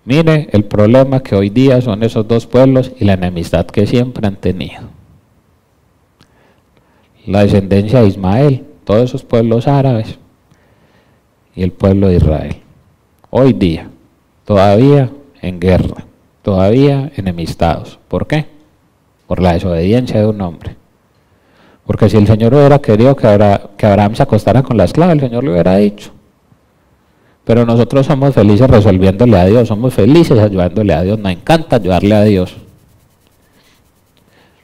Mire el problema que hoy día son esos dos pueblos y la enemistad que siempre han tenido. La descendencia de Ismael, todos esos pueblos árabes y el pueblo de Israel. Hoy día, todavía en guerra, todavía enemistados. ¿Por qué? Por la desobediencia de un hombre. Porque si el Señor hubiera querido que Abraham se acostara con la esclava, el Señor le hubiera dicho. Pero nosotros somos felices resolviéndole a Dios, somos felices ayudándole a Dios, nos encanta ayudarle a Dios.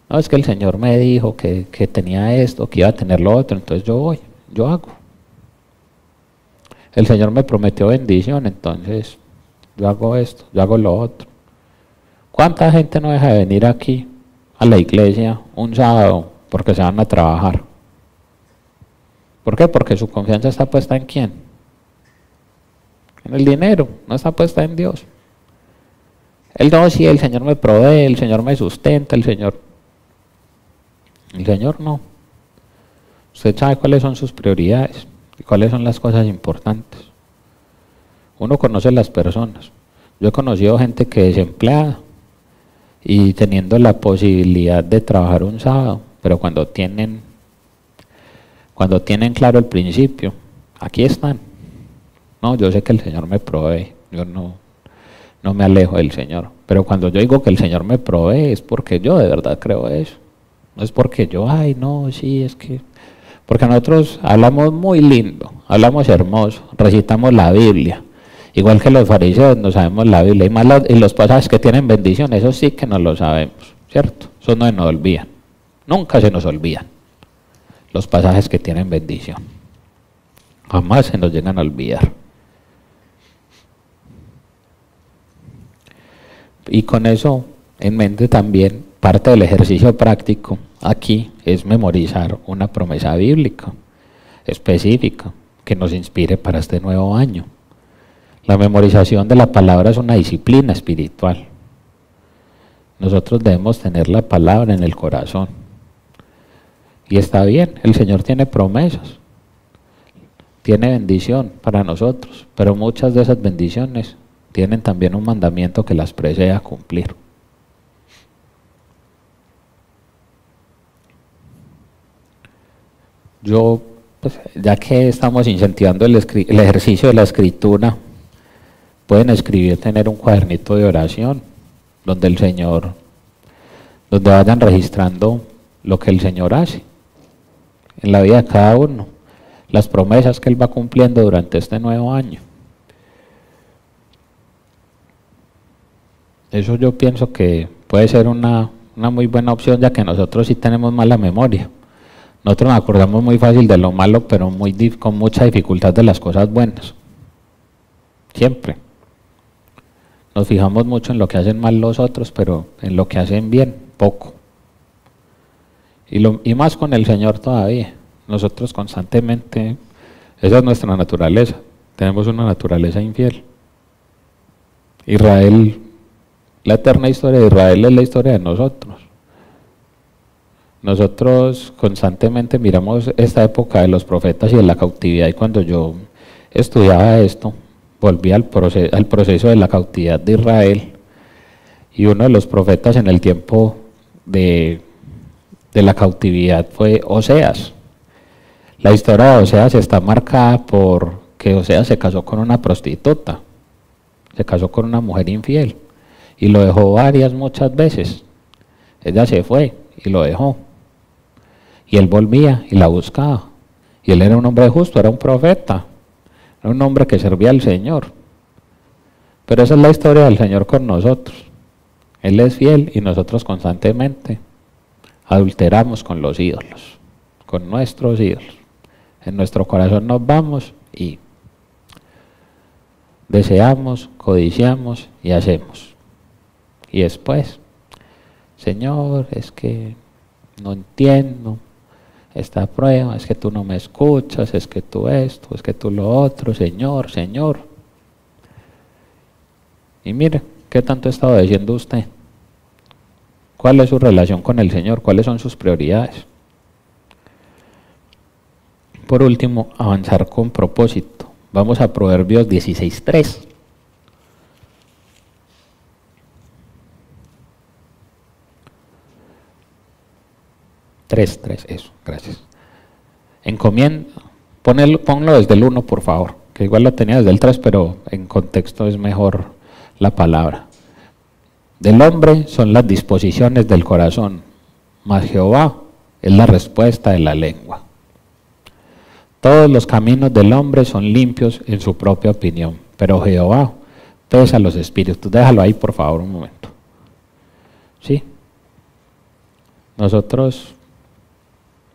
No, es que el Señor me dijo que tenía esto, que iba a tener lo otro, entonces yo voy, yo hago. El Señor me prometió bendición, entonces yo hago esto, yo hago lo otro. ¿Cuánta gente no deja de venir aquí a la iglesia un sábado porque se van a trabajar? ¿Por qué? Porque su confianza está puesta ¿en quién? En el dinero, no está puesta en Dios. Él no, sí, el Señor me provee, el Señor me sustenta, el Señor no. Usted sabe cuáles son sus prioridades y cuáles son las cosas importantes. Uno conoce las personas. Yo he conocido gente que es desempleada y teniendo la posibilidad de trabajar un sábado, pero cuando tienen claro el principio, aquí están. No, yo sé que el Señor me provee, yo no me alejo del Señor. Pero cuando yo digo que el Señor me provee es porque yo de verdad creo eso. No es porque yo, ay, no, sí, es que... Porque nosotros hablamos muy lindo, hablamos hermoso, recitamos la Biblia. Igual que los fariseos no sabemos la Biblia. Y los pasajes que tienen bendición, eso sí que no lo sabemos, ¿cierto? Eso no se nos olvida. Nunca se nos olvidan los pasajes que tienen bendición. Jamás se nos llegan a olvidar. Y con eso en mente también, parte del ejercicio práctico aquí es memorizar una promesa bíblica específica que nos inspire para este nuevo año. La memorización de la palabra es una disciplina espiritual. Nosotros debemos tener la palabra en el corazón. Y está bien, el Señor tiene promesas, tiene bendición para nosotros, pero muchas de esas bendiciones tienen también un mandamiento que las precede a cumplir. Yo, pues, ya que estamos incentivando el ejercicio de la escritura, pueden escribir, tener un cuadernito de oración, donde vayan registrando lo que el Señor hace en la vida de cada uno, las promesas que Él va cumpliendo durante este nuevo año. Eso yo pienso que puede ser una muy buena opción, ya que nosotros sí tenemos mala memoria. Nosotros nos acordamos muy fácil de lo malo, pero con mucha dificultad de las cosas buenas. Siempre. Nos fijamos mucho en lo que hacen mal los otros, pero en lo que hacen bien, poco. Y más con el Señor todavía. Nosotros constantemente, esa es nuestra naturaleza. Tenemos una naturaleza infiel. La eterna historia de Israel es la historia de nosotros. Nosotros constantemente miramos esta época de los profetas y de la cautividad, y cuando yo estudiaba esto, volví al proceso de la cautividad de Israel, y uno de los profetas en el tiempo de la cautividad fue Oseas. La historia de Oseas está marcada por que Oseas se casó con una prostituta, se casó con una mujer infiel, y lo dejó muchas veces. Ella se fue y lo dejó. Y él volvía y la buscaba. Y él era un hombre justo, era un profeta, era un hombre que servía al Señor. Pero esa es la historia del Señor con nosotros. Él es fiel y nosotros constantemente adulteramos con los ídolos, con nuestros ídolos. En nuestro corazón nos vamos y deseamos, codiciamos y hacemos. Y después, Señor, es que no entiendo esta prueba, es que tú no me escuchas, es que tú esto, es que tú lo otro, Señor, Señor. Y mire, ¿qué tanto ha estado diciendo usted? ¿Cuál es su relación con el Señor? ¿Cuáles son sus prioridades? Por último, avanzar con propósito. Vamos a Proverbios 16:3. Eso, gracias. Encomienda, ponlo desde el 1, por favor, que igual lo tenía desde el 3, pero en contexto es mejor la palabra. Del hombre son las disposiciones del corazón, mas Jehová es la respuesta de la lengua. Todos los caminos del hombre son limpios en su propia opinión, pero Jehová pesa los espíritus. Déjalo ahí, por favor, un momento. ¿Sí? Nosotros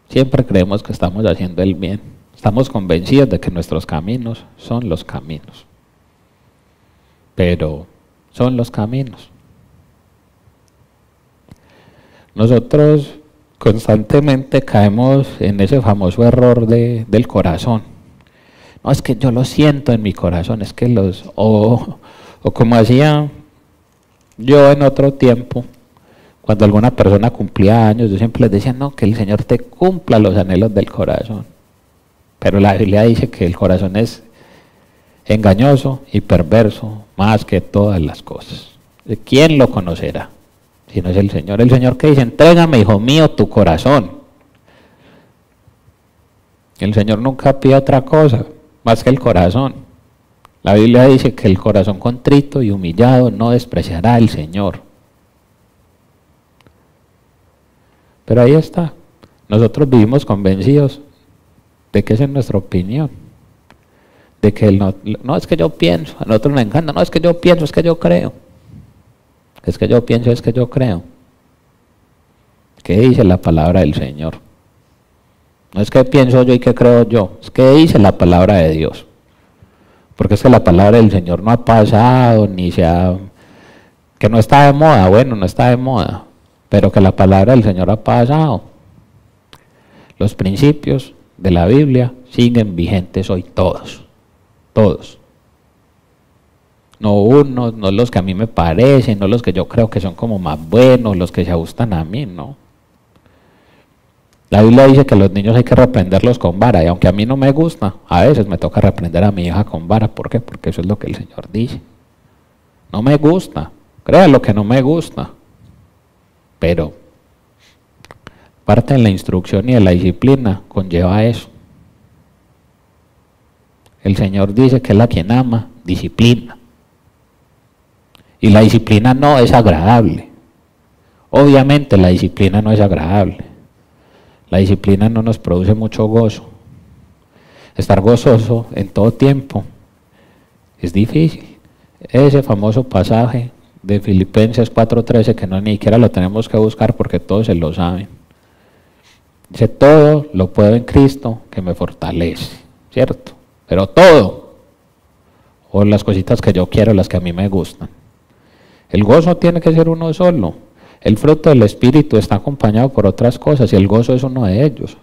siempre creemos que estamos haciendo el bien. Estamos convencidos de que nuestros caminos son los caminos. Pero son los caminos. Nosotros constantemente caemos en ese famoso error del corazón. No, es que yo lo siento en mi corazón, es que o como hacía yo en otro tiempo, cuando alguna persona cumplía años, yo siempre les decía, no, que el Señor te cumpla los anhelos del corazón. Pero la Biblia dice que el corazón es engañoso y perverso más que todas las cosas. ¿Quién lo conocerá? Si no es el Señor. El Señor que dice, entrégame, hijo mío, tu corazón. El Señor nunca pide otra cosa más que el corazón. La Biblia dice que el corazón contrito y humillado no despreciará el Señor. Pero ahí está. Nosotros vivimos convencidos de que esa es nuestra opinión. De que no es que yo pienso, a nosotros nos encanta, no es que yo pienso, es que yo creo. Es que yo pienso, es que yo creo. ¿Qué dice la palabra del Señor? No es que pienso yo y que creo yo, es que dice la palabra de Dios. Porque es que la palabra del Señor no ha pasado, ni que no está de moda, bueno, no está de moda, pero que la palabra del Señor ha pasado. Los principios de la Biblia siguen vigentes hoy todos, todos. No unos, no los que a mí me parecen, no los que yo creo que son como más buenos, los que se ajustan a mí, no. La Biblia dice que los niños hay que reprenderlos con vara, y aunque a mí no me gusta, a veces me toca reprender a mi hija con vara. ¿Por qué? Porque eso es lo que el Señor dice. No me gusta, créanlo que no me gusta, pero parte de la instrucción y de la disciplina conlleva eso. El Señor dice que Él a quien ama, disciplina. Y la disciplina no es agradable. Obviamente la disciplina no es agradable. La disciplina no nos produce mucho gozo. Estar gozoso en todo tiempo es difícil. Ese famoso pasaje de Filipenses 4:13, que no ni siquiera lo tenemos que buscar porque todos se lo saben. Dice, todo lo puedo en Cristo que me fortalece, ¿cierto? Pero todo, o las cositas que yo quiero, las que a mí me gustan. El gozo tiene que ser uno solo. El fruto del Espíritu está acompañado por otras cosas y el gozo es uno de ellos,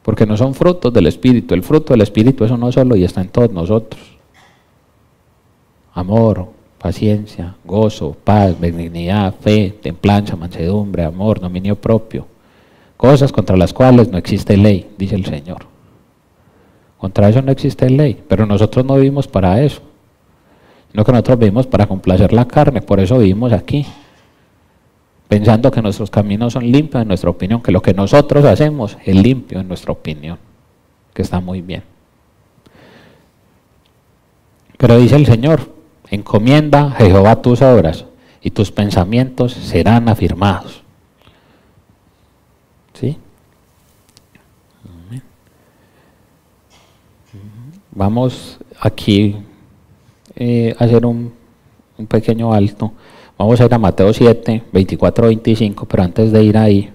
porque no son frutos del Espíritu. El fruto del Espíritu es uno solo y está en todos nosotros. Amor, paciencia, gozo, paz, benignidad, fe, templanza, mansedumbre, amor, dominio propio. Cosas contra las cuales no existe ley, dice el Señor. Contra eso no existe ley, pero nosotros no vivimos para eso. Sino que nosotros vivimos para complacer la carne, por eso vivimos aquí. Pensando que nuestros caminos son limpios en nuestra opinión, que lo que nosotros hacemos es limpio en nuestra opinión, que está muy bien. Pero dice el Señor, encomienda a Jehová tus obras y tus pensamientos serán afirmados. ¿Sí? vamos aquí a hacer un pequeño alto. Vamos a ir a Mateo 7, 24, 25, pero antes de ir ahí,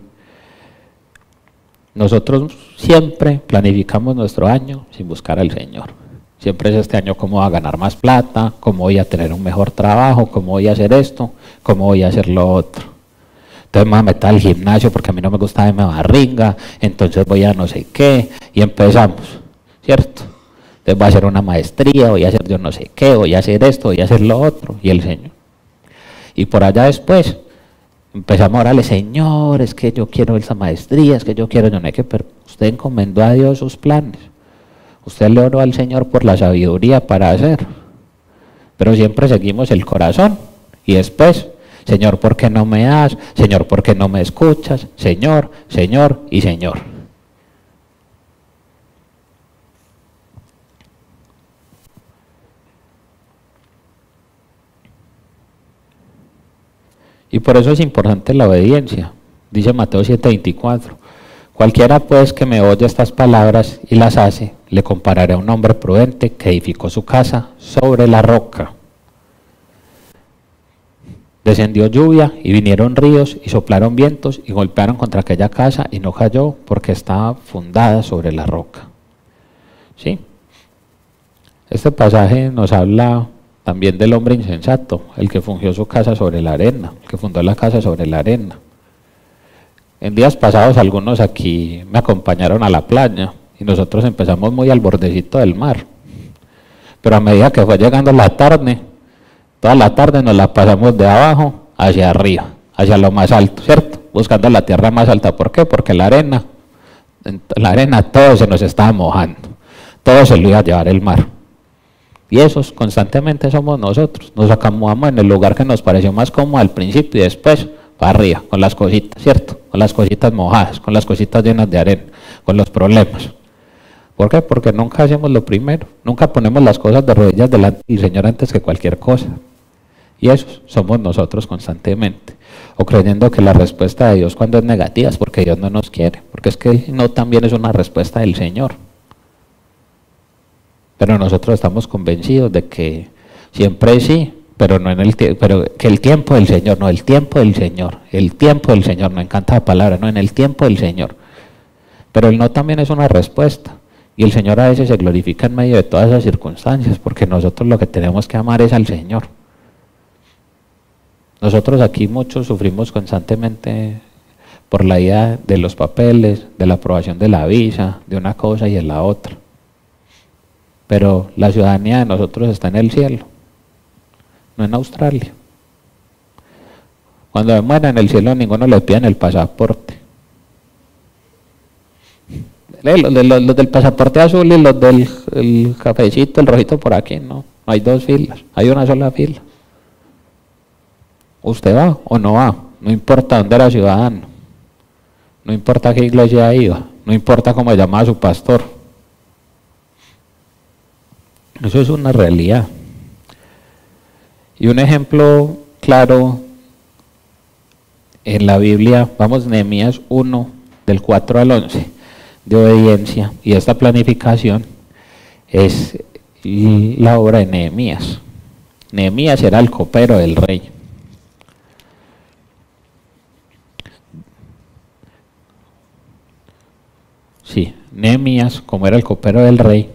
nosotros siempre planificamos nuestro año sin buscar al Señor. Siempre es este año cómo voy a ganar más plata, cómo voy a tener un mejor trabajo, cómo voy a hacer esto, cómo voy a hacer lo otro. Entonces me voy a meter al gimnasio porque a mí no me gusta darme barriga, entonces voy a no sé qué, y empezamos, ¿cierto? Entonces voy a hacer una maestría, voy a hacer yo no sé qué, voy a hacer esto, voy a hacer lo otro, y el Señor. Y por allá después empezamos a orarle, Señor, es que yo quiero esa maestría, es que yo quiero yo no sé qué, pero usted encomendó a Dios sus planes. Usted le oró al Señor por la sabiduría para hacer. Pero siempre seguimos el corazón. Y después, Señor, ¿por qué no me das? Señor, ¿por qué no me escuchas? Señor, Señor y Señor. Y por eso es importante la obediencia. Dice Mateo 7:24. Cualquiera pues que me oye estas palabras y las hace, le compararé a un hombre prudente que edificó su casa sobre la roca. Descendió lluvia y vinieron ríos y soplaron vientos y golpearon contra aquella casa y no cayó porque estaba fundada sobre la roca. ¿Sí? Este pasaje nos habla también del hombre insensato, el que fundió su casa sobre la arena, el que fundó la casa sobre la arena. En días pasados algunos aquí me acompañaron a la playa y nosotros empezamos muy al bordecito del mar. Pero a medida que fue llegando la tarde, toda la tarde nos la pasamos de abajo hacia arriba, hacia lo más alto, ¿cierto? Buscando la tierra más alta. ¿Por qué? Porque la arena todo se nos estaba mojando, todo se lo iba a llevar el mar. Y esos constantemente somos nosotros, nos acomodamos en el lugar que nos pareció más cómodo al principio y después para arriba, con las cositas, ¿cierto? Con las cositas mojadas, con las cositas llenas de arena, con los problemas. ¿Por qué? Porque nunca hacemos lo primero, nunca ponemos las cosas de rodillas delante del Señor antes que cualquier cosa. Y esos somos nosotros constantemente. O creyendo que la respuesta de Dios cuando es negativa es porque Dios no nos quiere, porque es que el no también es una respuesta del Señor. Pero nosotros estamos convencidos de que siempre sí, pero no en el pero que el tiempo del Señor, no, el tiempo del Señor, el tiempo del Señor, no encanta la palabra, no, en el tiempo del Señor. Pero el no también es una respuesta. Y el Señor a veces se glorifica en medio de todas esas circunstancias, porque nosotros lo que tenemos que amar es al Señor. Nosotros aquí muchos sufrimos constantemente por la idea de los papeles, de la aprobación de la visa, de una cosa y de la otra. Pero la ciudadanía de nosotros está en el cielo, no en Australia. Cuando me muera en el cielo, ninguno le pide el pasaporte. Los del pasaporte azul y los del el cafecito, el rojito por aquí, no hay dos filas, hay una sola fila. ¿Usted va o no va? No importa dónde era ciudadano, no importa qué iglesia iba, no importa cómo llamaba su pastor. Eso es una realidad. Y un ejemplo claro en la Biblia, vamos, Nehemías 1, del 4 al 11, de obediencia, y esta planificación es la obra de Nehemías. Nehemías era el copero del rey. Sí, Nehemías, como era el copero del rey,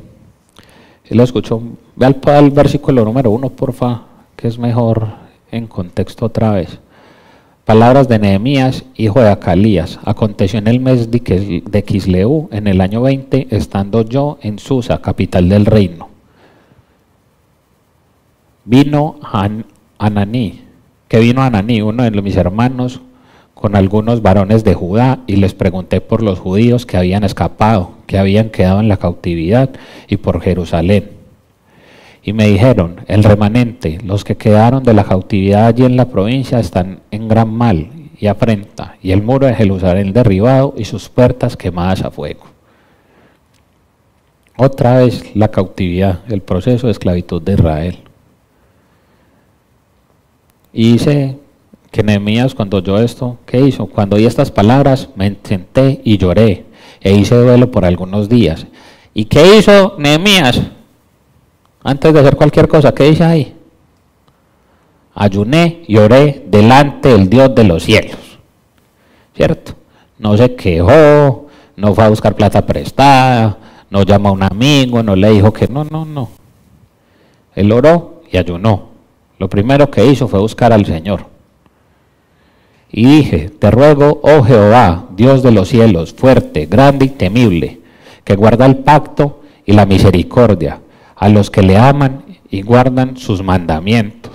él lo escuchó. Ve al versículo número 1, porfa, que es mejor en contexto otra vez. Palabras de Nehemías, hijo de Acalías. Aconteció en el mes de Quisleu, en el año 20, estando yo en Susa, capital del reino. Vino Ananí, uno de mis hermanos, con algunos varones de Judá, y les pregunté por los judíos que habían escapado, que habían quedado en la cautividad, y por Jerusalén. Y me dijeron, el remanente, los que quedaron de la cautividad allí en la provincia están en gran mal y afrenta, y el muro de Jerusalén derribado y sus puertas quemadas a fuego. Otra vez la cautividad, el proceso de esclavitud de Israel. Y dice que Nehemías, cuando oyó esto, ¿qué hizo? Cuando oí estas palabras, me senté y lloré, e hice duelo por algunos días. ¿Y qué hizo Nehemías? Antes de hacer cualquier cosa, ¿qué dice ahí? Ayuné y oré delante del Dios de los cielos. ¿Cierto? No se quejó, no fue a buscar plata prestada, no llamó a un amigo, no le dijo que no. Él oró y ayunó. Lo primero que hizo fue buscar al Señor. Y dije, te ruego, oh Jehová, Dios de los cielos, fuerte, grande y temible, que guarda el pacto y la misericordia a los que le aman y guardan sus mandamientos.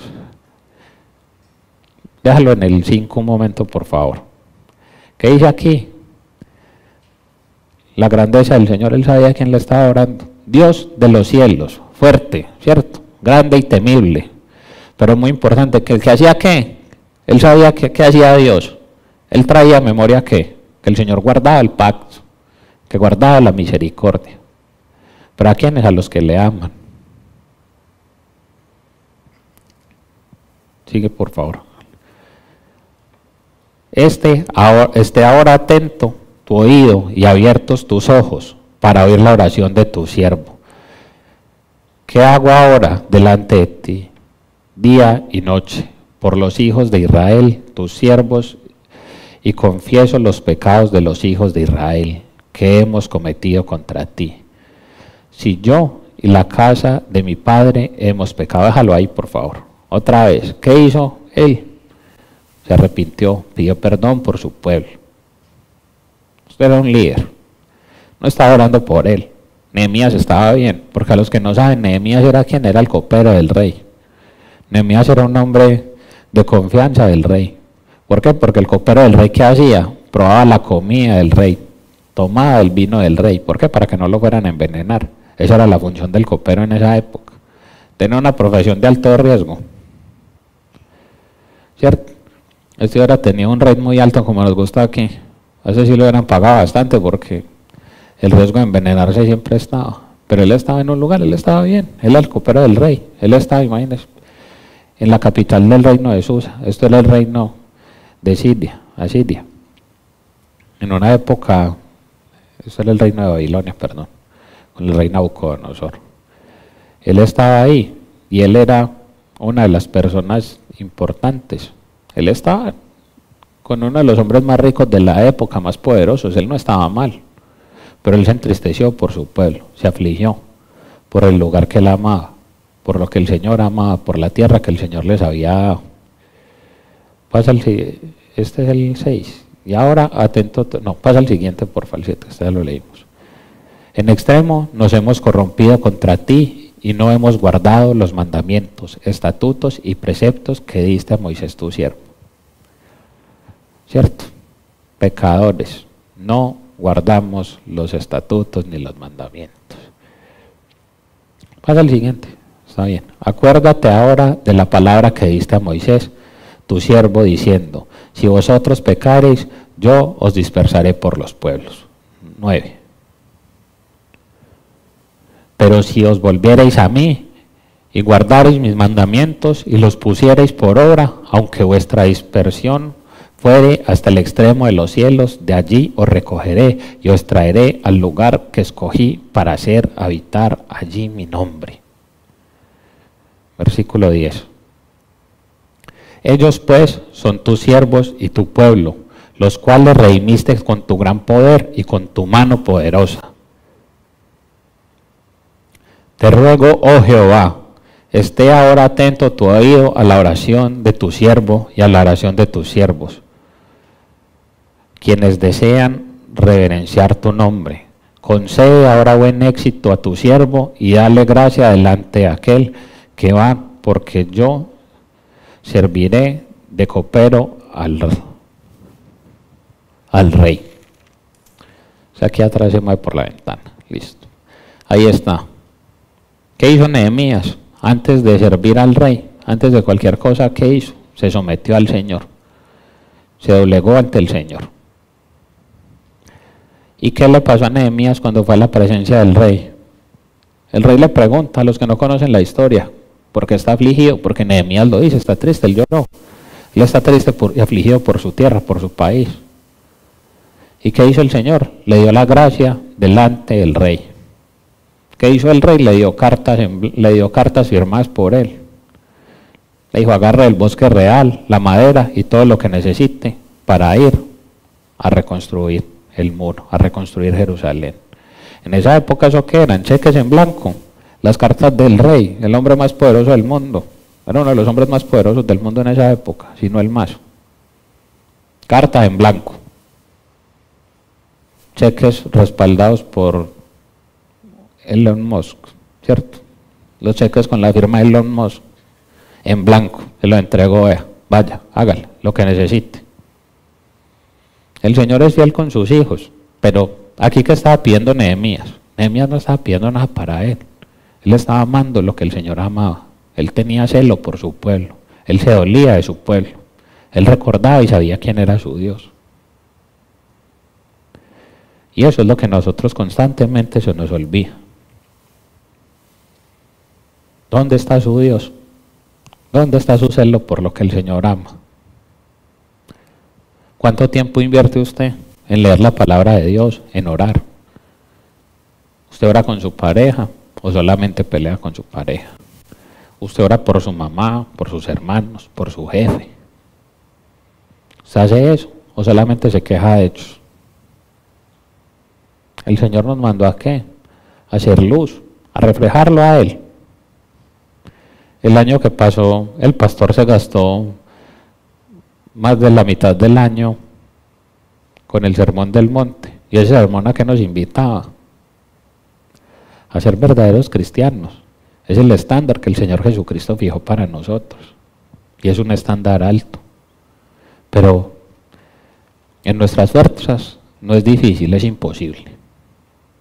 Déjalo en el 5 un momento, por favor. ¿Qué dice aquí? La grandeza del Señor, él sabía a quién le estaba orando. Dios de los cielos, fuerte, ¿cierto? Grande y temible. Pero muy importante, ¿que hacía qué? Él sabía qué hacía Dios. Él traía a memoria ¿qué? Que el Señor guardaba el pacto, que guardaba la misericordia. ¿Pero a quiénes? A los que le aman. Sigue, por favor. Esté ahora atento tu oído y abiertos tus ojos para oír la oración de tu siervo. ¿Qué hago ahora delante de ti, día y noche, por los hijos de Israel, tus siervos, y confieso los pecados de los hijos de Israel que hemos cometido contra ti? Si yo y la casa de mi padre hemos pecado, déjalo ahí, por favor. Otra vez, ¿qué hizo él? Se arrepintió, pidió perdón por su pueblo. Usted era un líder, no estaba orando por él. Nehemías estaba bien, porque a los que no saben, Nehemías era quien era el copero del rey. Nehemías era un hombre de confianza del rey. ¿Por qué? Porque el copero del rey, ¿qué hacía? Probaba la comida del rey, tomaba el vino del rey. ¿Por qué? Para que no lo fueran a envenenar. Esa era la función del copero en esa época. Tenía una profesión de alto riesgo, ¿cierto? Este hubiera tenido un rate muy alto como nos gusta aquí. A ese sí lo hubieran pagado bastante porque el riesgo de envenenarse siempre estaba. Pero él estaba en un lugar, él estaba bien. Él era el copero del rey. Él estaba, imagínense, en la capital del reino de Susa. Esto era el reino de Asiria. En una época, esto era el reino de Babilonia, perdón, con el rey Nabucodonosor. Él estaba ahí y él era una de las personas importantes. Él estaba con uno de los hombres más ricos de la época, más poderosos. Él no estaba mal, pero él se entristeció por su pueblo, se afligió por el lugar que él amaba, por lo que el Señor amaba, por la tierra que el Señor les había dado. Este es el 6. Y ahora, atento, no, pasa al siguiente, por favor, el 7, este ya lo leímos. En extremo nos hemos corrompido contra ti y no hemos guardado los mandamientos, estatutos y preceptos que diste a Moisés tu siervo. ¿Cierto? Pecadores, no guardamos los estatutos ni los mandamientos. Pasa al siguiente, está bien. Acuérdate ahora de la palabra que diste a Moisés, tu siervo, diciendo, si vosotros pecareis, yo os dispersaré por los pueblos. 9. Pero si os volviereis a mí y guardareis mis mandamientos y los pusiereis por obra, aunque vuestra dispersión fuere hasta el extremo de los cielos, de allí os recogeré y os traeré al lugar que escogí para hacer habitar allí mi nombre. Versículo 10. Ellos pues son tus siervos y tu pueblo, los cuales redimiste con tu gran poder y con tu mano poderosa. Te ruego, oh Jehová, esté ahora atento tu oído a la oración de tu siervo y a la oración de tus siervos, quienes desean reverenciar tu nombre. Concede ahora buen éxito a tu siervo y dale gracia delante de aquel que va, porque yo serviré de copero al rey. O sea, aquí atrás se mueve por la ventana. Listo. Ahí está. ¿Qué hizo Nehemías? Antes de servir al rey, antes de cualquier cosa, ¿qué hizo? Se sometió al Señor. Se doblegó ante el Señor. ¿Y qué le pasó a Nehemías cuando fue a la presencia del rey? El rey le pregunta a los que no conocen la historia, ¿por qué está afligido? Porque Nehemías lo dice, está triste, él lloró. Él está triste y afligido por su tierra, por su país. ¿Y qué hizo el Señor? Le dio la gracia delante del rey. ¿Qué hizo el rey? Le dio cartas firmadas por él. Le dijo, agarre el bosque real, la madera y todo lo que necesite para ir a reconstruir el muro, a reconstruir Jerusalén. En esa época, ¿eso qué eran? Cheques en blanco, las cartas del rey, el hombre más poderoso del mundo. Era uno de los hombres más poderosos del mundo en esa época, si no el más. Cartas en blanco. Cheques respaldados por Elon Musk, ¿cierto? Los cheques con la firma de Elon Musk en blanco, se lo entregó, vaya, hágale lo que necesite. El Señor es fiel con sus hijos, pero aquí que estaba pidiendo Nehemías. Nehemías no estaba pidiendo nada para él. Él estaba amando lo que el Señor amaba. Él tenía celo por su pueblo. Él se dolía de su pueblo. Él recordaba y sabía quién era su Dios. Y eso es lo que nosotros constantemente se nos olvida. ¿Dónde está su Dios? ¿Dónde está su celo por lo que el Señor ama? ¿Cuánto tiempo invierte usted en leer la palabra de Dios, en orar? ¿Usted ora con su pareja o solamente pelea con su pareja? ¿Usted ora por su mamá, por sus hermanos, por su jefe? ¿Usted hace eso o solamente se queja de ellos? El Señor nos mandó ¿a qué? A hacer luz, a reflejarlo a Él. El año que pasó, el pastor se gastó más de la mitad del año con el Sermón del Monte. Y ese sermón a que nos invitaba a ser verdaderos cristianos. Es el estándar que el Señor Jesucristo fijó para nosotros. Y es un estándar alto. Pero en nuestras fuerzas no es difícil, es imposible.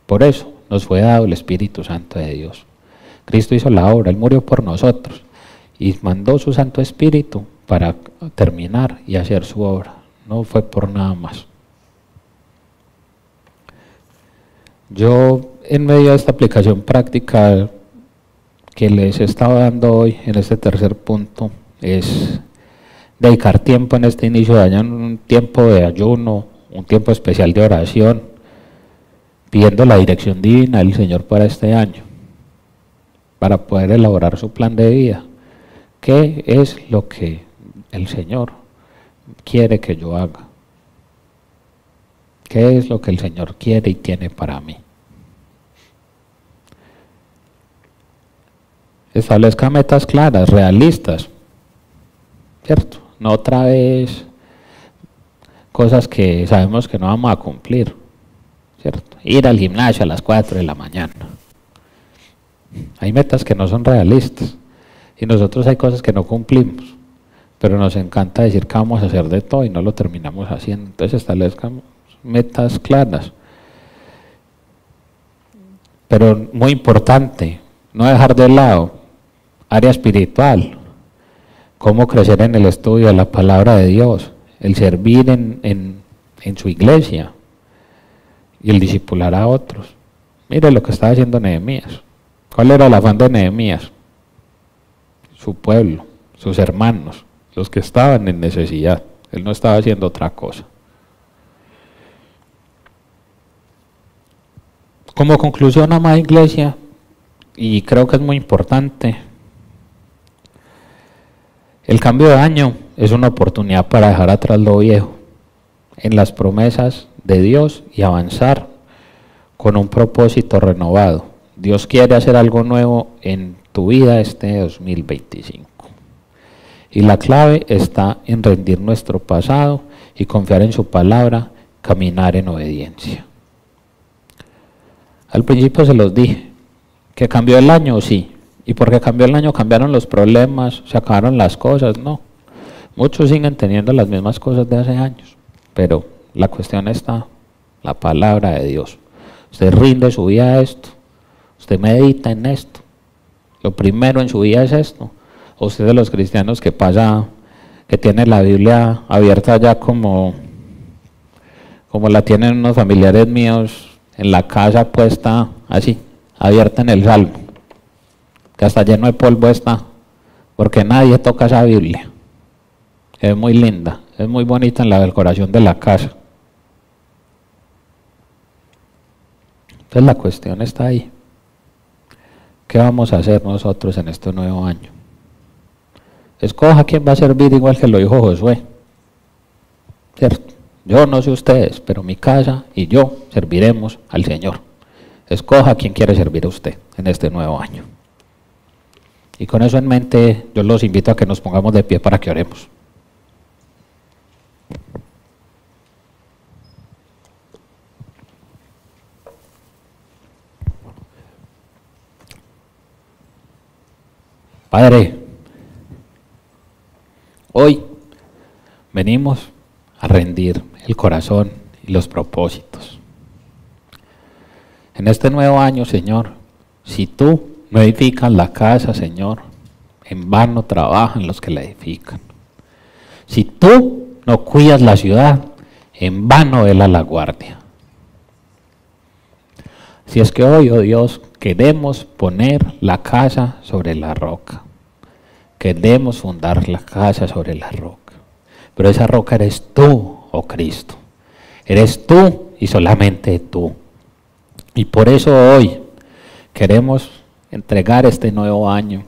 Por eso nos fue dado el Espíritu Santo de Dios. Cristo hizo la obra, Él murió por nosotros y mandó su Santo Espíritu para terminar y hacer su obra. No fue por nada más. Yo, en medio de esta aplicación práctica que les he estado dando hoy en este tercer punto, es dedicar tiempo en este inicio de año, un tiempo de ayuno, un tiempo especial de oración, pidiendo la dirección divina del Señor para este año, para poder elaborar su plan de vida. ¿Qué es lo que el Señor quiere que yo haga? ¿Qué es lo que el Señor quiere y tiene para mí? Establezca metas claras, realistas, ¿cierto? No otra vez cosas que sabemos que no vamos a cumplir, ¿cierto? Ir al gimnasio a las 4 de la mañana. Hay metas que no son realistas y nosotros hay cosas que no cumplimos, pero nos encanta decir que vamos a hacer de todo y no lo terminamos haciendo. Entonces establezcamos metas claras. Pero muy importante, no dejar de lado área espiritual, cómo crecer en el estudio de la palabra de Dios, el servir en su iglesia y el discipular a otros. Mire lo que estaba haciendo Nehemías. ¿Cuál era el afán de Nehemías? Su pueblo, sus hermanos, los que estaban en necesidad. Él no estaba haciendo otra cosa. Como conclusión, amada iglesia, y creo que es muy importante, el cambio de año es una oportunidad para dejar atrás lo viejo, en las promesas de Dios y avanzar con un propósito renovado. Dios quiere hacer algo nuevo en tu vida este 2025. Y la clave está en rendir nuestro pasado y confiar en su palabra, caminar en obediencia. Al principio se los dije, que cambió el año, sí. Y porque cambió el año cambiaron los problemas, se acabaron las cosas, no. Muchos siguen teniendo las mismas cosas de hace años, pero la cuestión está, la palabra de Dios. Usted rinde su vida a esto, usted medita en esto. Lo primero en su vida es esto. O usted de los cristianos que pasa, que tiene la Biblia abierta ya como la tienen unos familiares míos en la casa puesta así, abierta en el Salmo, que hasta lleno de polvo está, porque nadie toca esa Biblia. Es muy linda, es muy bonita en la decoración de la casa. Entonces la cuestión está ahí. ¿qué vamos a hacer nosotros en este nuevo año? Escoja quién va a servir, igual que lo dijo Josué, ¿cierto? Yo no sé ustedes, pero mi casa y yo serviremos al Señor. Escoja quién quiere servir a usted en este nuevo año. Y con eso en mente, yo los invito a que nos pongamos de pie para que oremos. Padre, hoy venimos a rendir el corazón y los propósitos. En este nuevo año, Señor, si tú no edificas la casa, Señor, en vano trabajan los que la edifican. Si tú no cuidas la ciudad, en vano vela la guardia. Si es que hoy, oh Dios, queremos poner la casa sobre la roca. Queremos fundar la casa sobre la roca. Pero esa roca eres tú, oh Cristo. Eres tú y solamente tú. Y por eso hoy queremos entregar este nuevo año,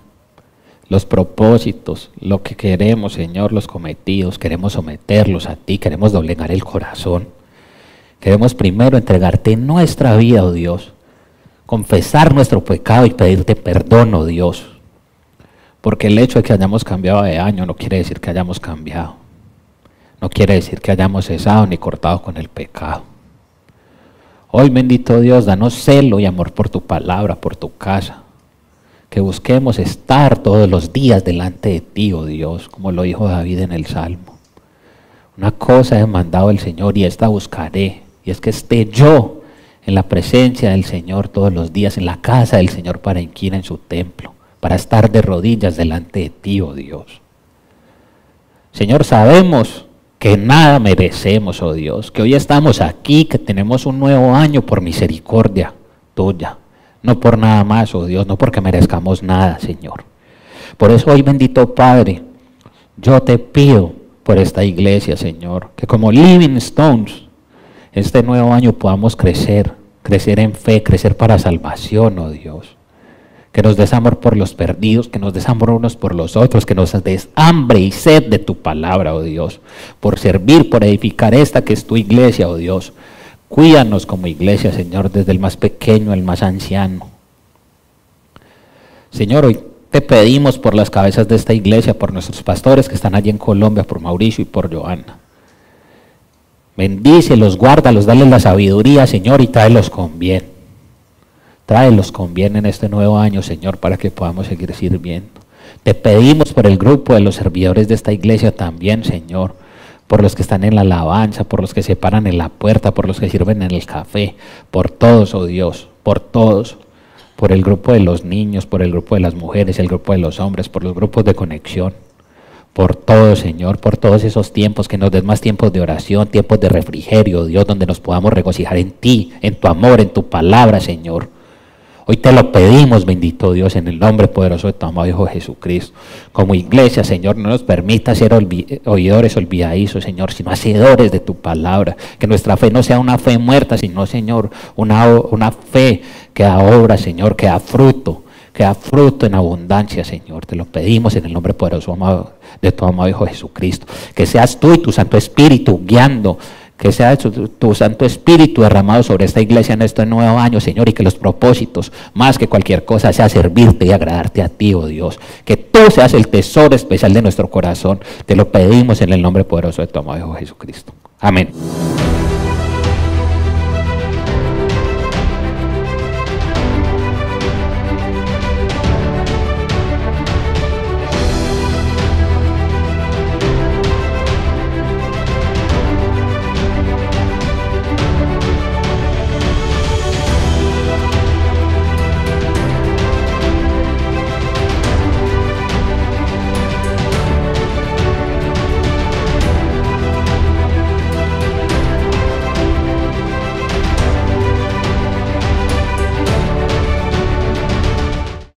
los propósitos, lo que queremos, Señor, los cometidos, queremos someterlos a ti, queremos doblegar el corazón. Queremos primero entregarte nuestra vida, oh Dios, confesar nuestro pecado y pedirte perdón, oh Dios, porque el hecho de que hayamos cambiado de año no quiere decir que hayamos cambiado, no quiere decir que hayamos cesado ni cortado con el pecado. Hoy, bendito Dios, danos celo y amor por tu palabra, por tu casa, que busquemos estar todos los días delante de ti, oh Dios, como lo dijo David en el Salmo. Una cosa he mandado el Señor y esta buscaré, y es que esté yo en la presencia del Señor todos los días, en la casa del Señor para inquirir en su templo, para estar de rodillas delante de ti, oh Dios. Señor, sabemos que nada merecemos, oh Dios, que hoy estamos aquí, que tenemos un nuevo año por misericordia tuya, no por nada más, oh Dios, no porque merezcamos nada, Señor. Por eso hoy, bendito Padre, yo te pido por esta iglesia, Señor, que como Living Stones, este nuevo año podamos crecer en fe, crecer para salvación, oh Dios. Que nos des amor por los perdidos, que nos des amor unos por los otros, que nos des hambre y sed de tu palabra, oh Dios, por servir, por edificar esta que es tu iglesia, oh Dios. Cuídanos como iglesia, Señor, desde el más pequeño al más anciano. Señor, hoy te pedimos por las cabezas de esta iglesia, por nuestros pastores que están allí en Colombia, por Mauricio y por Johanna. Bendícelos, guárdalos, dale la sabiduría, Señor, y tráelos con bien. Tráelos con bien en este nuevo año, Señor, para que podamos seguir sirviendo. Te pedimos por el grupo de los servidores de esta iglesia también, Señor, por los que están en la alabanza, por los que se paran en la puerta, por los que sirven en el café, por todos, oh Dios, por todos, por el grupo de los niños, por el grupo de las mujeres, el grupo de los hombres, por los grupos de conexión. Por todo, Señor, por todos esos tiempos, que nos des más tiempos de oración, tiempos de refrigerio, Dios, donde nos podamos regocijar en ti, en tu amor, en tu palabra, Señor. Hoy te lo pedimos, bendito Dios, en el nombre poderoso de tu amado Hijo Jesucristo. Como iglesia, Señor, no nos permita ser oidores olvidadizos, Señor, sino hacedores de tu palabra. Que nuestra fe no sea una fe muerta, sino, Señor, una fe que da obra, Señor, que da fruto en abundancia, Señor. Te lo pedimos en el nombre poderoso de tu amado Hijo Jesucristo. Que seas tú y tu Santo Espíritu guiando, que sea tu Santo Espíritu derramado sobre esta iglesia en este nuevo año, Señor, y que los propósitos, más que cualquier cosa, sea servirte y agradarte a ti, oh Dios. Que tú seas el tesoro especial de nuestro corazón. Te lo pedimos en el nombre poderoso de tu amado Hijo Jesucristo. Amén.